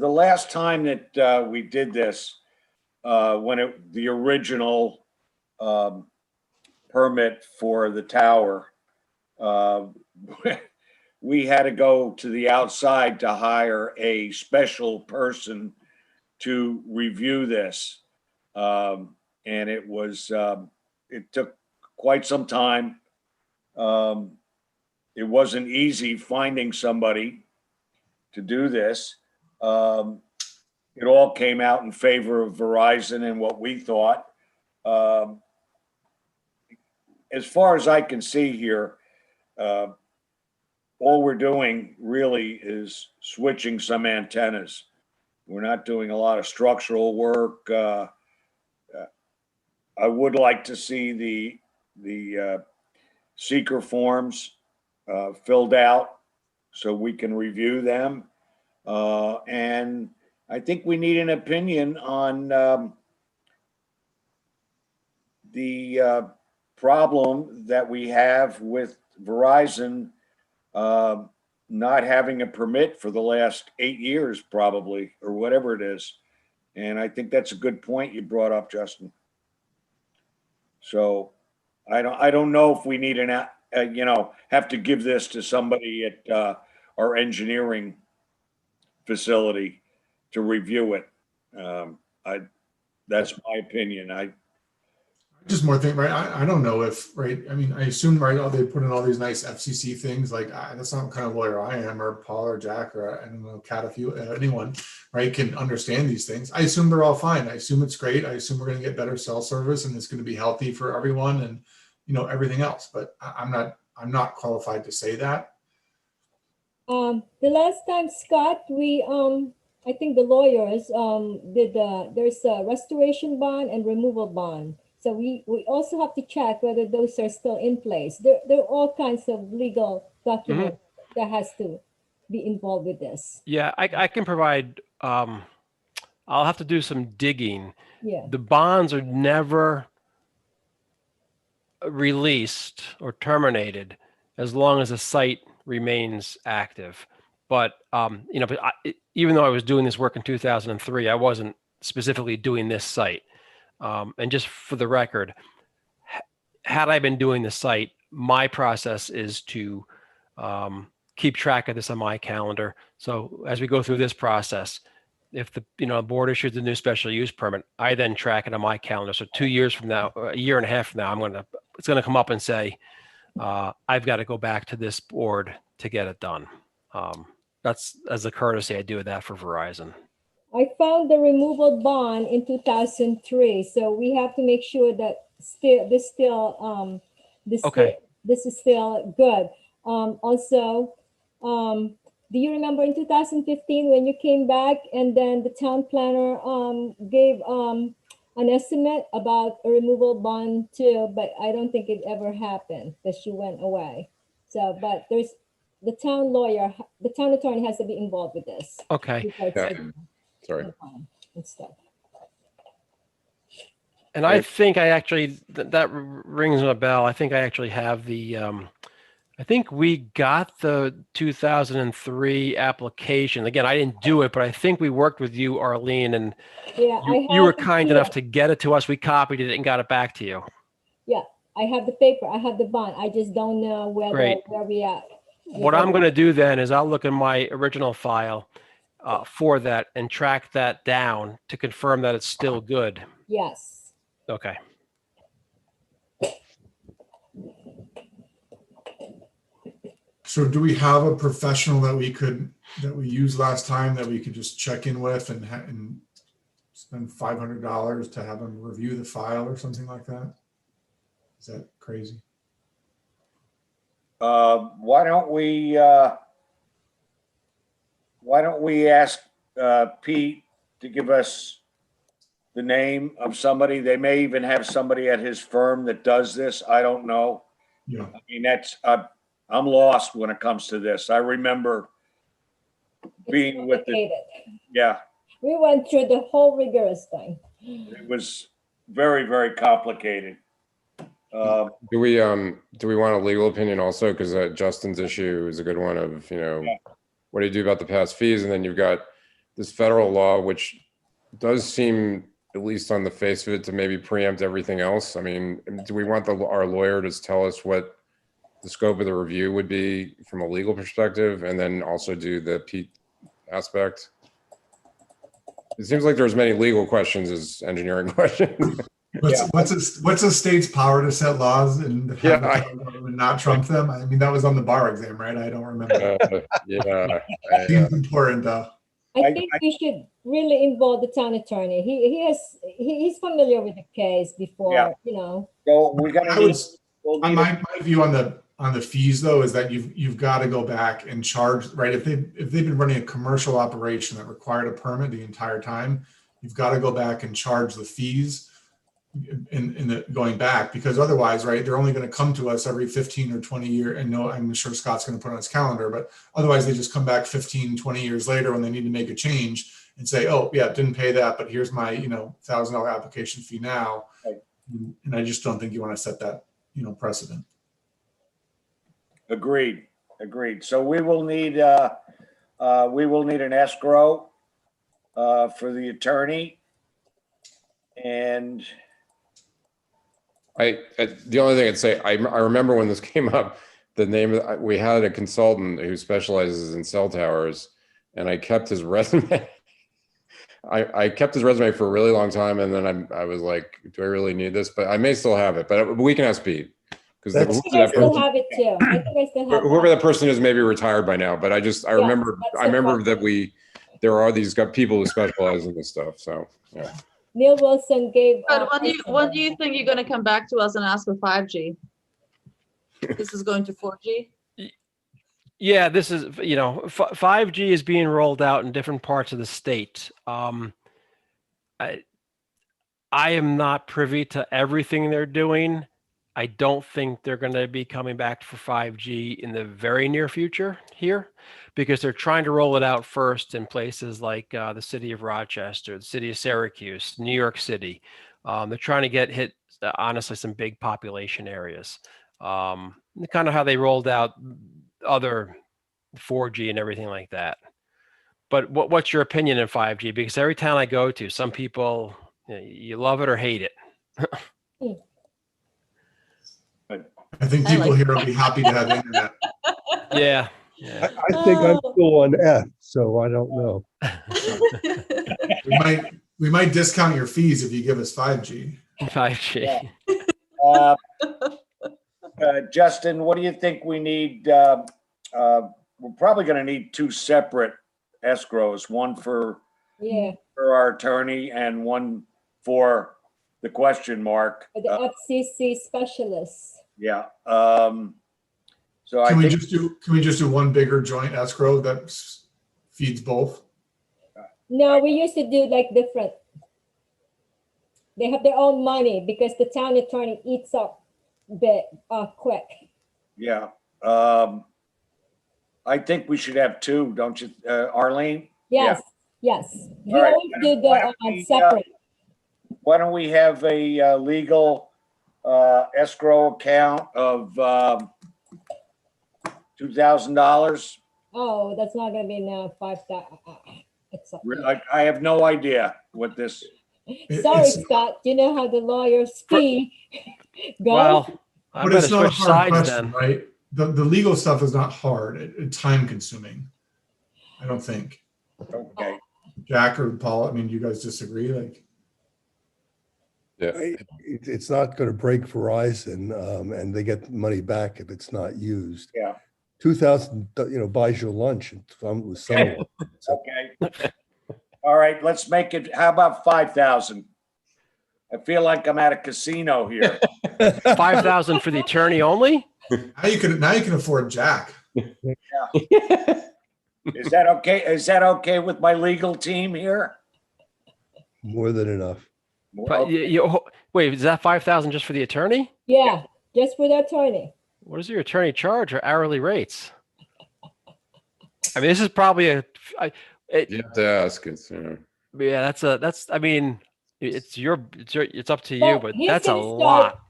last time that we did this, when the original permit for the tower, we had to go to the outside to hire a special person to review this. And it was, it took quite some time. It wasn't easy finding somebody to do this. It all came out in favor of Verizon and what we thought. As far as I can see here, all we're doing really is switching some antennas. We're not doing a lot of structural work. I would like to see the seeker forms filled out so we can review them. And I think we need an opinion on the problem that we have with Verizon not having a permit for the last 8 years, probably, or whatever it is. And I think that's a good point you brought up, Justin. So I don't know if we need have to give this to somebody at our engineering facility to review it. That's my opinion. Just more thing, right? I don't know if, right? I mean, I assume, right, they put in all these nice FCC things. Like, that's not the kind of lawyer I am, or Paul, or Jack, or I don't know, Kat, if you, anyone, right, can understand these things. I assume they're all fine. I assume it's great. I assume we're going to get better cell service and it's going to be healthy for everyone and, you know, everything else. But I'm not qualified to say that. The last time, Scott, we I think the lawyers did there's a restoration bond and removal bond. So we also have to check whether those are still in place. There are all kinds of legal documents that has to be involved with this. Yeah, I can provide, I'll have to do some digging. Yeah. The bonds are never released or terminated as long as the site remains active. But, you know, even though I was doing this work in 2003, I wasn't specifically doing this site. And just for the record, had I been doing the site, my process is to keep track of this on my calendar. So as we go through this process, if the board issues a new special use permit, I then track it on my calendar. So 2 years from now, a year and a half from now, it's gonna come up and say, I've got to go back to this board to get it done. That's as a courtesy, I do that for Verizon. I found the removal bond in 2003, so we have to make sure that this is still good. Also, do you remember in 2015 when you came back and then the town planner gave an estimate about a removal bond too, but I don't think it ever happened because she went away. So, but there's the town lawyer, the town attorney has to be involved with this. Okay. Sorry. And stuff. And I think I actually, that rings a bell. I think I actually have the, I think we got the 2003 application. Again, I didn't do it, but I think we worked with you, Arlene, and yeah, you were kind enough to get it to us. We copied it and got it back to you. Yeah, I have the paper. I have the bond. I just don't know where we are. What I'm going to do then is I'll look in my original file for that and track that down to confirm that it's still good. Yes. Okay. So do we have a professional that we used last time that we could just check in with and spend $500 to have them review the file or something like that? Is that crazy? Why don't we ask Pete to give us the name of somebody? They may even have somebody at his firm that does this. I don't know. Yeah. I mean, I'm lost when it comes to this. I remember being with the, Complicated. yeah, We went through the whole rigorous thing. it was very, very complicated. Do we want a legal opinion also? Because Justin's issue is a good one of, what do you do about the past fees? And then you've got this federal law, which does seem, at least on the face of it, to maybe preempt everything else. I mean, do we want our lawyer to tell us what the scope of the review would be from a legal perspective, and then also do the Pete aspect? It seems like there's many legal questions as engineering questions. What's a state's power to set laws and have the federal government not trump them? I mean, that was on the bar exam, right? I don't remember. Seems important though. I think we should really involve the town attorney. He's familiar with the case before, So we got to my view on the fees though is that you've got to go back and charge, right? If they've been running a commercial operation that required a permit the entire time, you've got to go back and charge the fees in the going back, because otherwise, right, they're only going to come to us every 15 or 20 years. And no, I'm sure Scott's going to put on his calendar, but otherwise they just come back 15, 20 years later when they need to make a change and say, oh yeah, didn't pay that, but here's my, $1,000 application fee now. Right. And I just don't think you want to set that, precedent. Agreed. So we will need an escrow for the attorney. And the only thing I'd say, I remember when this came up, the name we had a consultant who specializes in cell towers, and I kept his resume. I kept his resume for a really long time, and then I was like, do I really need this? But I may still have it, but we can ask Pete. Because I think I still have it too. I think I still have whoever that person is may be retired by now, but I remember that there are these people who specialize in this stuff. So yeah. Neil Wilson gave. But when do you think you're going to come back to us and ask for 5G? This is going to 4G? Yeah, this is, 5G is being rolled out in different parts of the state. I am not privy to everything they're doing. I don't think they're going to be coming back for 5G in the very near future here, because they're trying to roll it out first in places like the city of Rochester, the city of Syracuse, New York City. They're trying to hit, honestly, some big population areas. Kind of how they rolled out other 4G and everything like that. But what's your opinion on 5G? Because every town I go to, some people, you love it or hate it. I think people here will be happy to have internet. Yeah. I think I'm still on F, so I don't know. We might discount your fees if you give us 5G. 5G. Justin, what do you think we need? We're probably going to need two separate escrows, one for our attorney and one for the question mark. The FCC specialists. Yeah. So can we just do one bigger joint escrow that feeds both? No, we used to do like different. They have their own money because the town attorney eats up quick. Yeah. I think we should have two, don't you, Arlene? Yes. Yeah. Yes. We right. always do the separate. Why don't we have a legal escrow account of $2,000? Oh, that's not going to be enough. 5,000. I have no idea what this. Sorry, Scott. You know how the lawyers fee goes. Well, but it's not a hard question, right? The legal stuff is not hard. It's time consuming. I don't think. Okay. Jack or Paul, I mean, you guys disagree? Like, yeah, it's not going to break Verizon, and they get money back if it's not used. Yeah. 2,000, buys you lunch with someone. Okay. All All right, let's make it, how about 5,000? I feel like I'm at a casino here. 5,000 for the attorney only? Now you can afford Jack. Is that okay? Is that okay with my legal team here? More than enough. But wait, is that 5,000 just for the attorney? Yeah, just for the attorney. What does your attorney charge or hourly rates? I mean, this is probably You have to ask. It's, yeah, I mean, it's up to you, Well, but he's that's a gonna start- lot.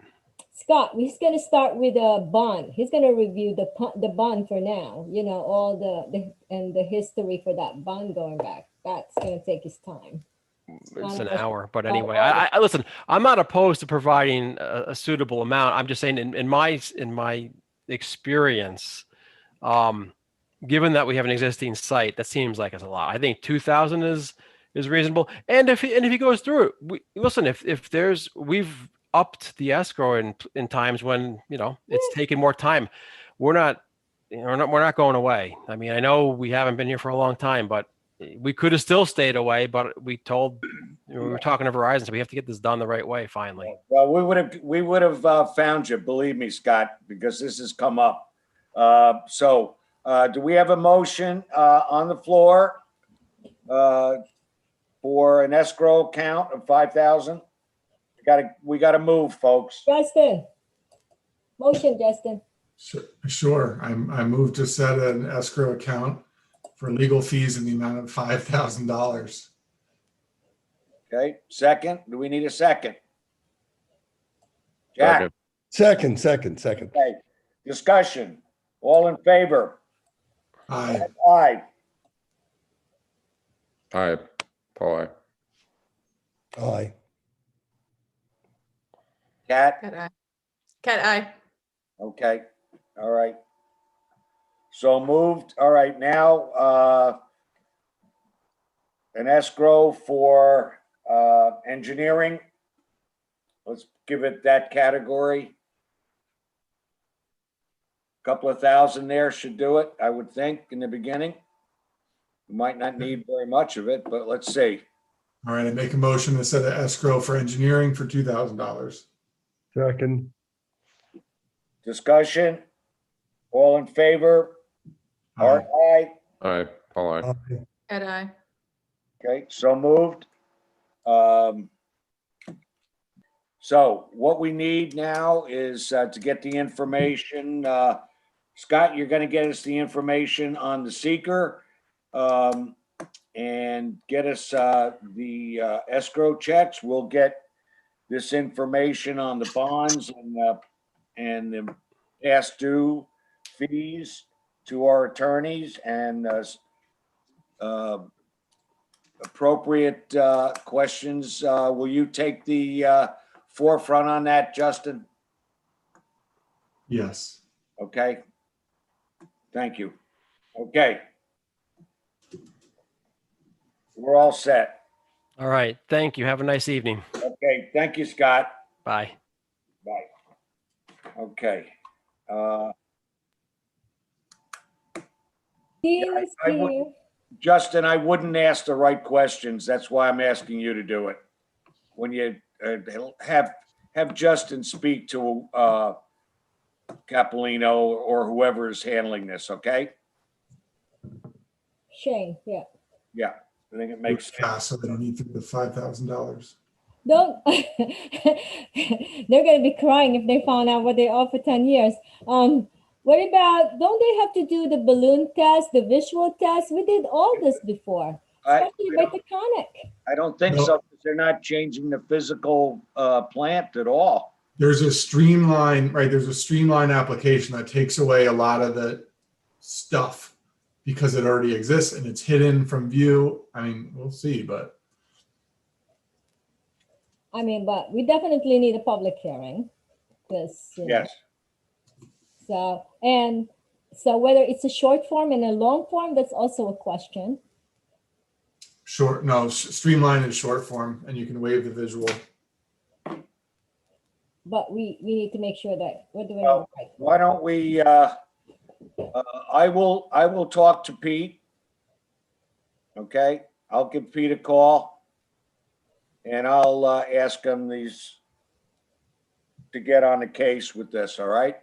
Scott, he's gonna start with a bond. He's gonna review the bond for now, all the history for that bond going back. That's gonna take his time. It's an hour, but anyway, I listen. I'm not opposed to providing a suitable amount. I'm just saying, in my experience, given that we have an existing site, that seems like it's a lot. I think 2,000 is reasonable. And if he goes through it, listen, if we've upped the escrow in times when it's taken more time. We're not going away. I mean, I know we haven't been here for a long time, but we could have still stayed away. But we were talking to Verizon, so we have to get this done the right way finally. Well, we would have found you, believe me, Scott, because this has come up. So do we have a motion on the floor for an escrow account of 5,000? We gotta move, folks. Justin. Motion, Justin. Sure. I move to set an escrow account for legal fees in the amount of $5,000. Okay, second. Do we need a second? Jack, Second. Second. okay. Discussion. All in favor? Aye. Aye. Aye. Paul, aye. Aye. Cat? Cat eye. Okay, all right. So moved. All right, now, an escrow for, engineering. Let's give it that category. Couple of thousand there should do it, I would think, in the beginning. We might not need very much of it, but let's see. All right, I make a motion to set an escrow for engineering for $2,000. Second. Discussion. All in favor? Art, aye. Aye. Paul, aye. Aye. Cat eye. Okay, so moved. So what we need now is to get the information. Scott, you're going to get us the information on the seeker and get us the escrow checks. We'll get this information on the bonds and the past due fees to our attorneys and appropriate questions. Will you take the forefront on that, Justin? Yes. Okay. Thank you. Okay. We're all set. All right. Thank you. Have a nice evening. Okay. Thank you, Scott. Bye. Bye. Okay. He's I here. Justin, I wouldn't ask the right questions. That's why I'm asking you to do it. When you have Justin speak to Capolino or whoever is handling this, okay? Shane, yeah. Yeah, I think it makes sense. Fast, so they don't need the $5,000. Don't, they're gonna be crying if they found out what they owe for 10 years. What about, don't they have to do the balloon test, the visual test? We did all this before, especially by Taconic. I don't think so, because they're not changing the physical plant at all. There's a streamline, right? There's a streamline application that takes away a lot of the stuff because it already exists and it's hidden from view. I mean, we'll see, but. I mean, but we definitely need a public hearing. Because, Yes. So, and so whether it's a short form and a long form, that's also a question. Short, no, streamline is short form and you can waive the visual. But we need to make sure that we're doing it Well, right. why don't we, I will talk to Pete. Okay, I'll give Pete a call. And I'll ask him to get on the case with this, all right?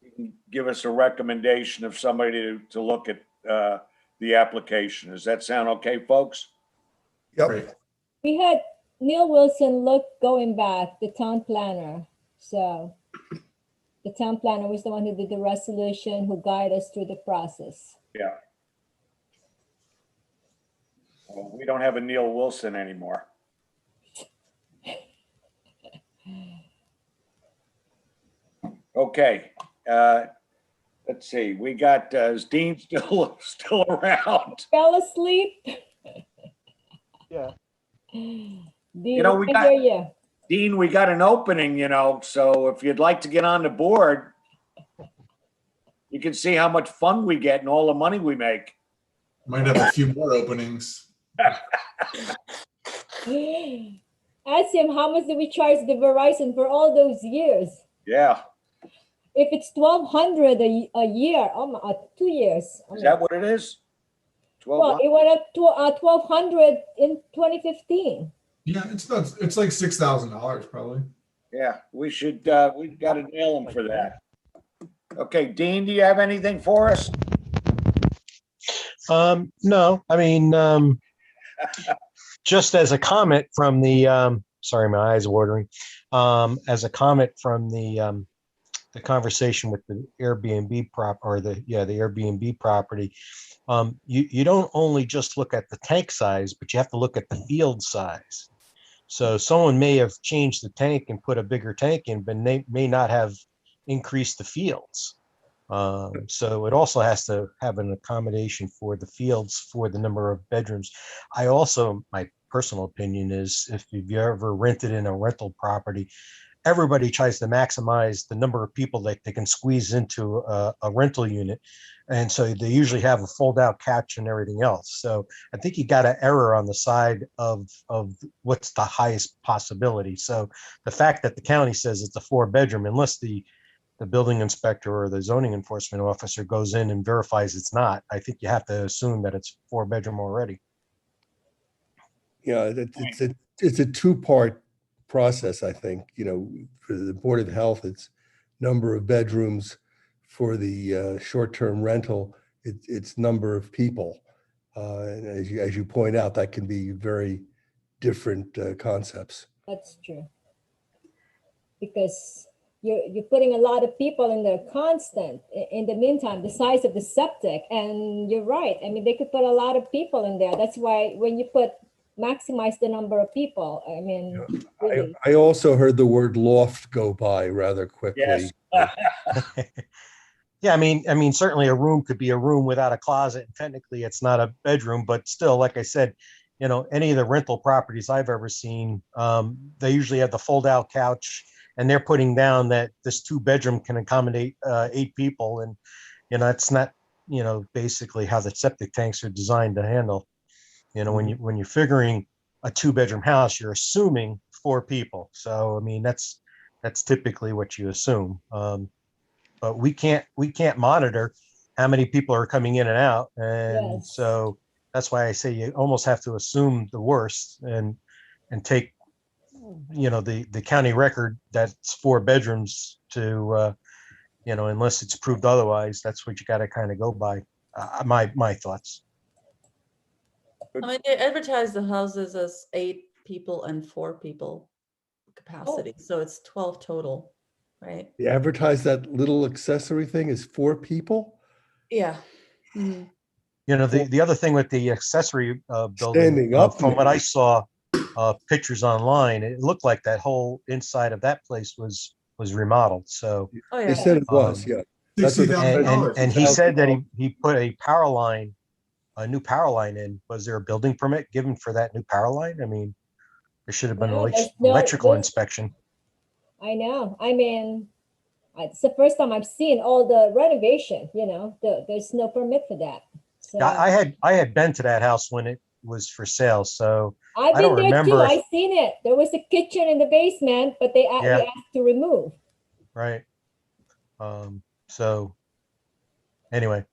You can give us a recommendation of somebody to look at the application. Does that sound okay, folks? Yep. Great. We had Neil Wilson look going back, the town planner. So the town planner was the one who did the resolution, who guided us through the process. Yeah. Well, we don't have a Neil Wilson anymore. Okay, let's see. We got is Dean still around? Fell asleep? Yeah. Dean, You know, we I got- hear you. Dean, we got an opening, so if you'd like to get on the board, you can see how much fun we get and all the money we make. Might have a few more openings. Ask him, how much did we charge the Verizon for all those years? Yeah, If it's 1,200 a year, 2 years. is that what it is? Well, 12? it went up to 1,200 in 2015. Yeah, it's like $6,000 probably. Yeah, we've got to nail him for that. Okay, Dean, do you have anything for us? No, I mean, just as a comment from the, sorry, my eyes are watering. As a comment from the conversation with the Airbnb the Airbnb property, you don't only just look at the tank size, but you have to look at the field size. So someone may have changed the tank and put a bigger tank in, but they may not have increased the fields. So it also has to have an accommodation for the fields for the number of bedrooms. My personal opinion is, if you've ever rented in a rental property, everybody tries to maximize the number of people that they can squeeze into a rental unit. And so they usually have a fold out couch and everything else. So I think you got to err on the side of what's the highest possibility. So the fact that the county says it's a 4-bedroom, unless the building inspector or the zoning enforcement officer goes in and verifies it's not, I think you have to assume that it's 4-bedroom already. Yeah, it's a two-part process, I think. For the Board of Health, it's number of bedrooms. For the short-term rental, it's number of people. And as you point out, that can be very different concepts. That's true. Because you're putting a lot of people in there constant. In the meantime, the size of the septic, and you're right. I mean, they could put a lot of people in there. That's why when you maximize the number of people, I mean, really. I also heard the word loft go by rather quickly. Yes. Yeah, I mean, certainly a room could be a room without a closet. And technically, it's not a bedroom, but still, like I said, any of the rental properties I've ever seen, they usually have the fold-out couch, and they're putting down that this 2-bedroom can accommodate 8 people, and it's not, basically how the septic tanks are designed to handle. When you're figuring a 2-bedroom house, you're assuming 4 people. So I mean, that's typically what you assume. But we can't monitor how many people are coming in and out, and Yes. so that's why I say you almost have to assume the worst and take the county record that's 4 bedrooms to unless it's proved otherwise. That's what you got to kind of go by. My thoughts. I mean, they advertise the houses as 8 people and 4 people capacity, so it's 12 total, right? They advertise that little accessory thing is 4 people? Yeah. Mhm. The other thing with the accessory building, Standing up, from what I maybe. saw pictures online, it looked like that whole inside of that place was remodeled. So Oh, They yeah. said it was, yeah. That's what the- $60,000. and he said that he put a new power line in. Was there a building permit given for that new power line? I mean, there should have been No, an there's no- electrical there's- inspection. I know. I mean, it's the first time I've seen all the renovation, there's no permit for that. So I had been to that house when it was for sale, so I've I been don't there too. remember. I seen it. There was a kitchen in the basement, but they Yeah. asked to remove. Right. So anyway,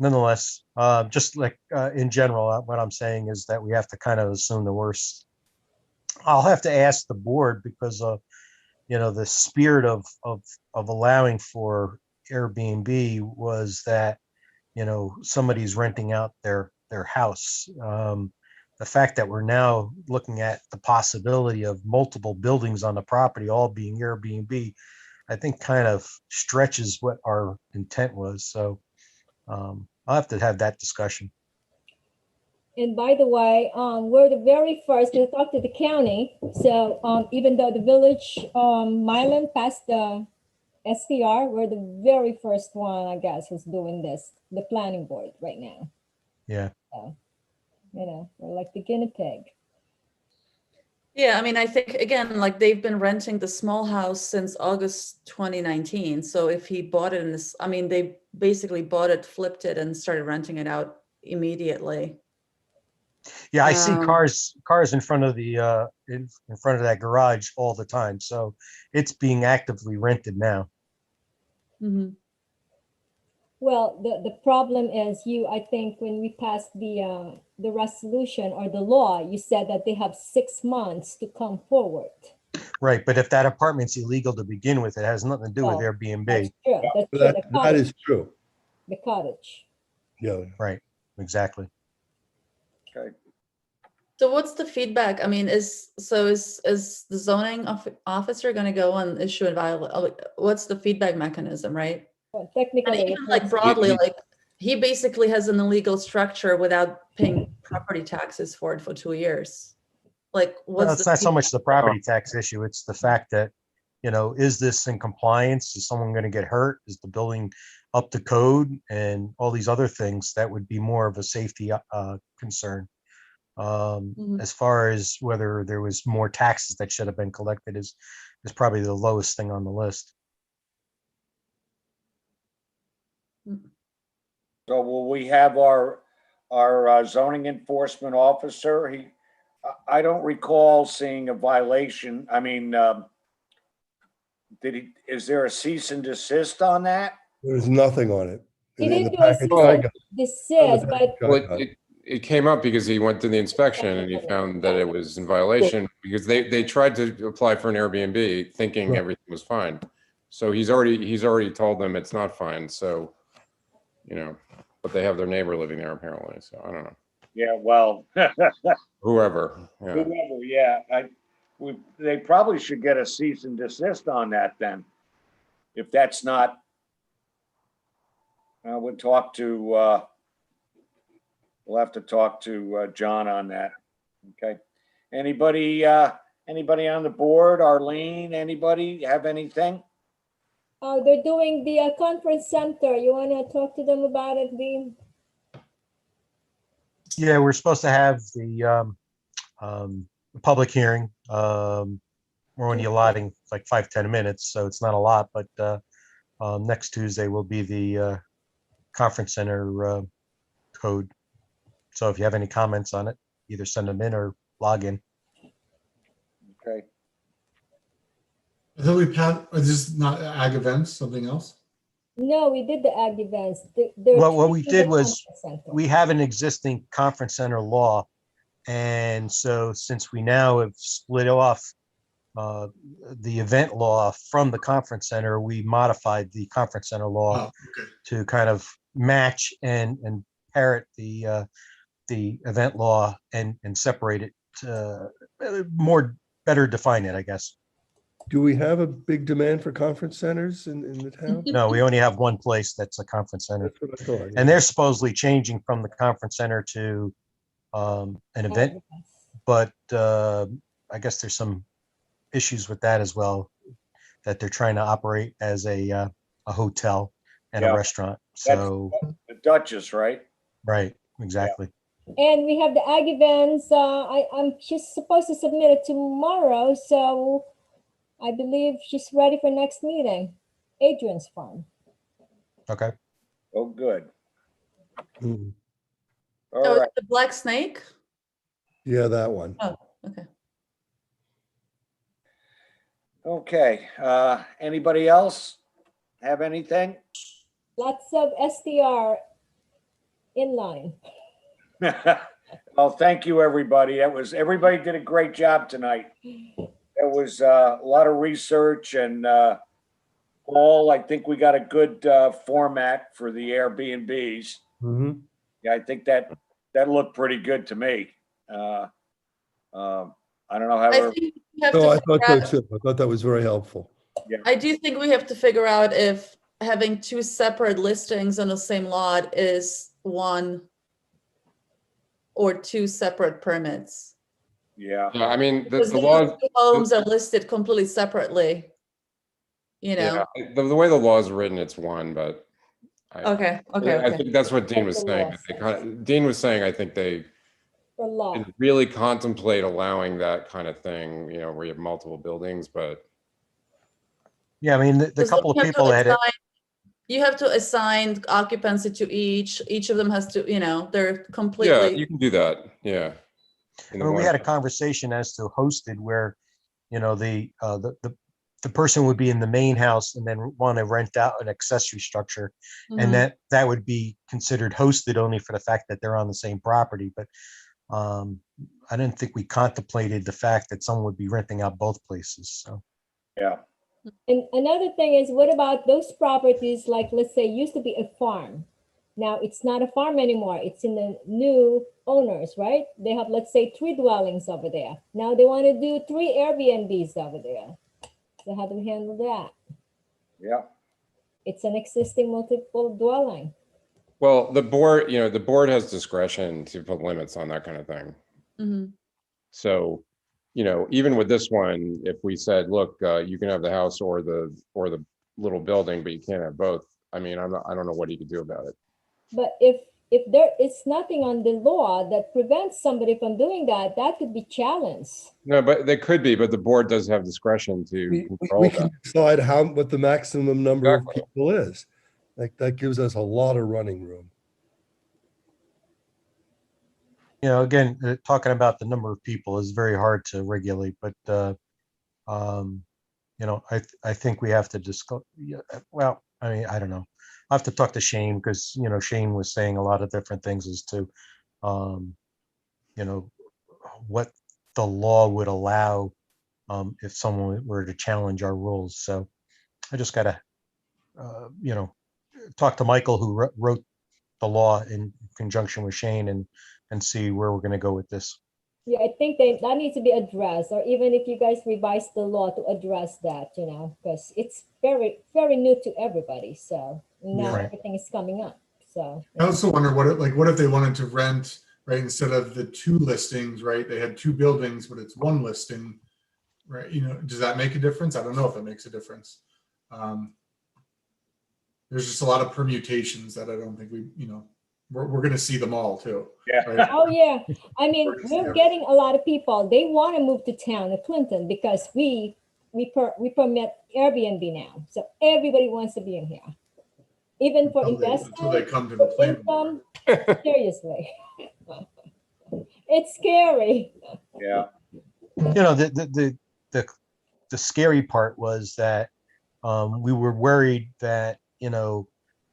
nonetheless, just like in general, what I'm saying is that we have to kind of assume the worst. I'll have to ask the board because the spirit of allowing for Airbnb was that somebody's renting out their house. The fact that we're now looking at the possibility of multiple buildings on the property all being Airbnb, I think kind of stretches what our intent was. So I'll have to have that discussion. And by the way, we're the very first to talk to the county. So even though the village, Mylan passed the STR, we're the very first one, I guess, who's doing this, the planning board right now. Yeah. So, we're like the guinea pig. Yeah, I mean, I think again, like they've been renting the small house since August 2019. So if he bought it they basically bought it, flipped it, and started renting it out immediately. Yeah, I see cars in front of the in front of that garage all the time. So it's being actively rented now. Mhm. Well, the problem is I think when we passed the resolution or the law, you said that they have 6 months to come forward. Right, but if that apartment's illegal to begin with, it has nothing to do with Airbnb. That's true. That's true. That, The that cottage, is true. the cottage. Yeah. Right, exactly. Okay. So what's the feedback? I mean, is the zoning officer going to go and issue a violation? What's the feedback mechanism, right? Well, And technically, even like broadly, like he basically has an illegal structure without paying property taxes for it for 2 years. Like, Well, what's it's the not so feedback? much the property tax issue. It's the fact that, is this in compliance? Is someone going to get hurt? Is the building up to code? And all these other things that would be more of a safety concern. As far as whether there was more taxes that should have been collected is probably the lowest thing on the list. So will we have our zoning enforcement officer? I don't recall seeing a violation. I mean, is there a cease and desist on that? There's nothing on it. he In didn't the do a package cease I and got- desist, but Well, it came up because he went to the inspection and he found that it was in violation because they tried to apply for an Airbnb thinking Right. everything was fine. So he's already told them it's not fine. So, but they have their neighbor living there apparently. So I don't know. Yeah, well, Whoever. Yeah. whoever, yeah, they probably should get a cease and desist on that then. If that's not, I would talk to, we'll have to talk to John on that. Okay. Anybody on the board? Arlene, anybody have anything? they're doing the conference center. You want to talk to them about it, Dean? Yeah, we're supposed to have the public hearing. We're only allotting like 5-10 minutes, so it's not a lot, but next Tuesday will be the conference center code. So if you have any comments on it, either send them in or log in. Okay. I thought we passed, is this not ag events, something else? No, we did the ag events. What we did was we we have an existing conference center law. And so since we now have split off the event law from the conference center, we modified the conference center law to kind of match and parrot the event law and separate it better define it, I guess. Do we have a big demand for conference centers in the town? No, we only have one place that's a conference center. That's what I thought. And they're supposedly changing from the conference center to an event, but I guess there's some issues with that as well, that they're trying to operate as a hotel and a restaurant. So The Duchess, right? right, exactly. And we have the ag events. I'm just supposed to submit it tomorrow, so I believe she's ready for next meeting. Adrian's farm. Okay. Oh, good. Mhm. All Oh, right. the Black Snake? Yeah, that one. Oh, okay. Okay. Anybody else have anything? Lots of STR in line. Well, thank you, everybody. Everybody did a great job tonight. It was a lot of research and Paul, I think we got a good format for the Airbnbs. Mhm. Yeah, I think that looked pretty good to me. I don't know how. I think we have No, to I thought figure so out, too. I thought that was very helpful. I do think we have to figure out if having two separate listings on the same lot is one or two separate permits. Yeah. Yeah, I mean, Because the these law, two homes are listed completely separately. You know, yeah, the way the law is written, it's one, but okay, okay, I okay. think that's what Dean That's was the saying. law They Dean was saying, I think they For law. didn't really contemplate allowing that kind of thing, you know, where you have multiple buildings, but Yeah, I mean, the Because couple of you have to people had it. You have to assign occupancy to each. Each of them has to, you know, they're yeah, completely. you can do that. Yeah. I mean, we had a conversation as to hosted where, you know, the person would be in the main house and then want to rent out an accessory structure. And Mhm. that would be considered hosted only for the fact that they're on the same property. But I didn't think we contemplated the fact that someone would be renting out both places. So, Yeah. And another thing is, what about those properties, like, let's say, used to be a farm? Now it's not a farm anymore. It's in the new owners, right? They have, let's say, 3 dwellings over there. Now they want to do 3 Airbnbs over there. So how do we handle that? Yeah. It's an existing multiple dwelling. Well, the board, you know, the board has discretion to put limits on that kind of thing. Mhm. So, you know, even with this one, if we said, look, you can have the house or the little building, but you can't have both. I mean, I don't know what you could do about it. But if there is nothing on the law that prevents somebody from doing that, that could be challenged. No, but they could be, but the board does have discretion to We control can that. decide what the maximum number of Exactly. people is. Like, that gives us a lot of running room. you know, again, talking about the number of people is very hard to regulate, but, you know, I think we have to discuss, well, I mean, I don't know. I have to talk to Shane because, you know, Shane was saying a lot of different things as to, you know, what the law would allow if someone were to challenge our rules. So I just gotta, you know, talk to Michael, who wrote the law in conjunction with Shane, and see where we're gonna go with this. Yeah, I think that needs to be addressed, or even if you guys revise the law to address that, you know, because it's very, very new to everybody. So now Right. everything is coming up. So I also wonder what if they wanted to rent, right, instead of the 2 listings, right? They had 2 buildings, but it's 1 listing, right? You know, does that make a difference? I don't know if it makes a difference. There's just a lot of permutations that I don't think we're going to see them all too. Yeah. Right? oh yeah, I mean, We're gonna see we're getting a lot of people. They want to move to town of Clinton because we permit Airbnb now. So everybody wants to be in here, even for Until they investment, come to the for planning board. income. Seriously, it's scary. Yeah. You know, the scary part was that we were worried that, you know,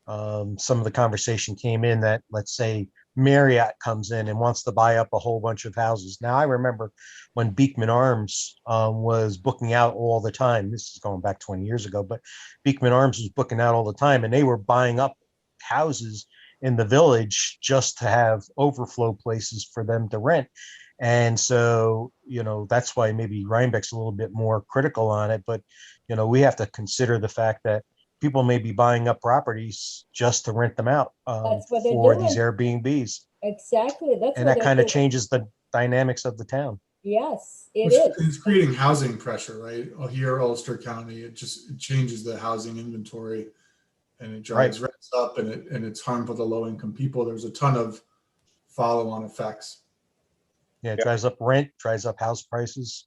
some of the conversation came in that, let's say, Marriott comes in and wants to buy up a whole bunch of houses. Now, I remember when Beekman Arms was booking out all the time. This is going back 20 years ago, but Beekman Arms was booking out all the time, and they were buying up houses in the village just to have overflow places for them to rent. And so, you know, that's why maybe Rhinebeck's a little bit more critical on it. But, you know, we have to consider the fact that people may be buying up properties just to rent them out That's what they're for these doing. Airbnbs. Exactly. That's And what that they're kind of doing. changes the dynamics of the town. Yes, it Which is. is creating housing pressure, right? Here, Ulster County, it changes the housing inventory, and it drives rents up, and it's harmful to low-income people. There's a ton of follow-on effects. Yeah, it drives up rent, drives up house prices.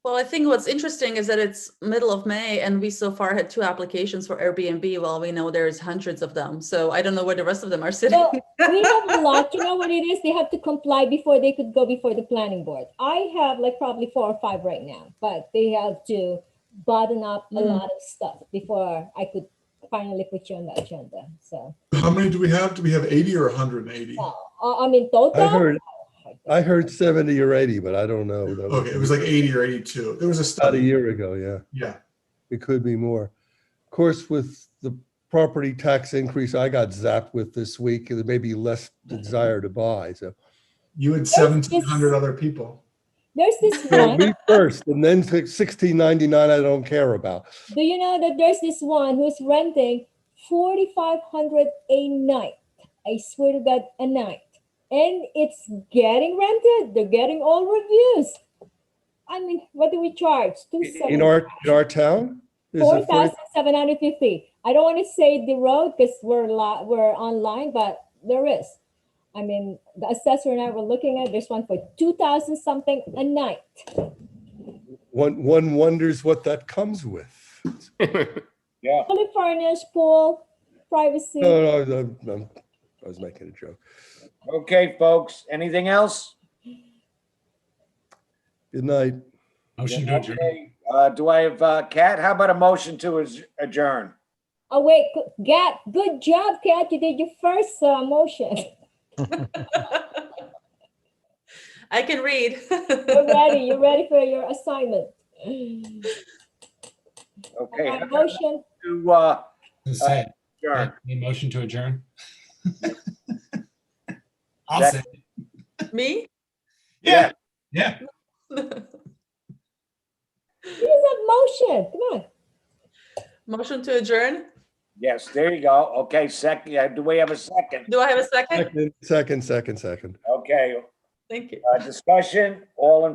Well, I think what's interesting is that it's middle of May and we so far had 2 applications for Airbnb. Well, we know there's hundreds of them. So I don't know where the rest of them are sitting. Well, we have a lot. You know what it is? They have to comply before they could go before the planning board. I have like probably 4 or 5 right now, but they have to button up a lot of stuff before I could finally put you on the agenda. So, How many do we have? Do we have 80 or 180? I mean, total. I heard 70 or 80, but I don't know. That Okay, it was like 80 or 82. There was a about a study. year ago, yeah. Yeah. It could be more. Of course, with the property tax increase I got zapped with this week, there may be less desire to buy, so. You had 1,700 other people. There's this Well, one. me first, and then $16.99 I don't care about. Do you know that there's this one who's renting 4,500 a night? I swear to God, a night. And it's getting rented. They're getting all reviews. I mean, what do we charge? In our town? There's a 4,750. I don't want to say the road because we're online, but there is. I mean, the assessor and I were looking at, there's one for 2,000 something a night. One wonders what that comes with. Yeah. Fully furnished, pool, privacy. No, I was making a joke. Okay, folks, anything else? Good night. Motion to adjourn. Okay, do I have, Kat, how about a motion to adjourn? Oh, wait, Kat, good job, Kat. You did your first motion. I can read. You're ready for your assignment. Okay. Okay, motion. To Say it. adjourn. The motion to adjourn. I'll That- say it. Me? Yeah. Yeah. Here's a motion. Come on. Motion to adjourn? Yes, there you go. Okay, second, do we have a second? Do I have a second? Second. Okay, Thank you. discussion, all in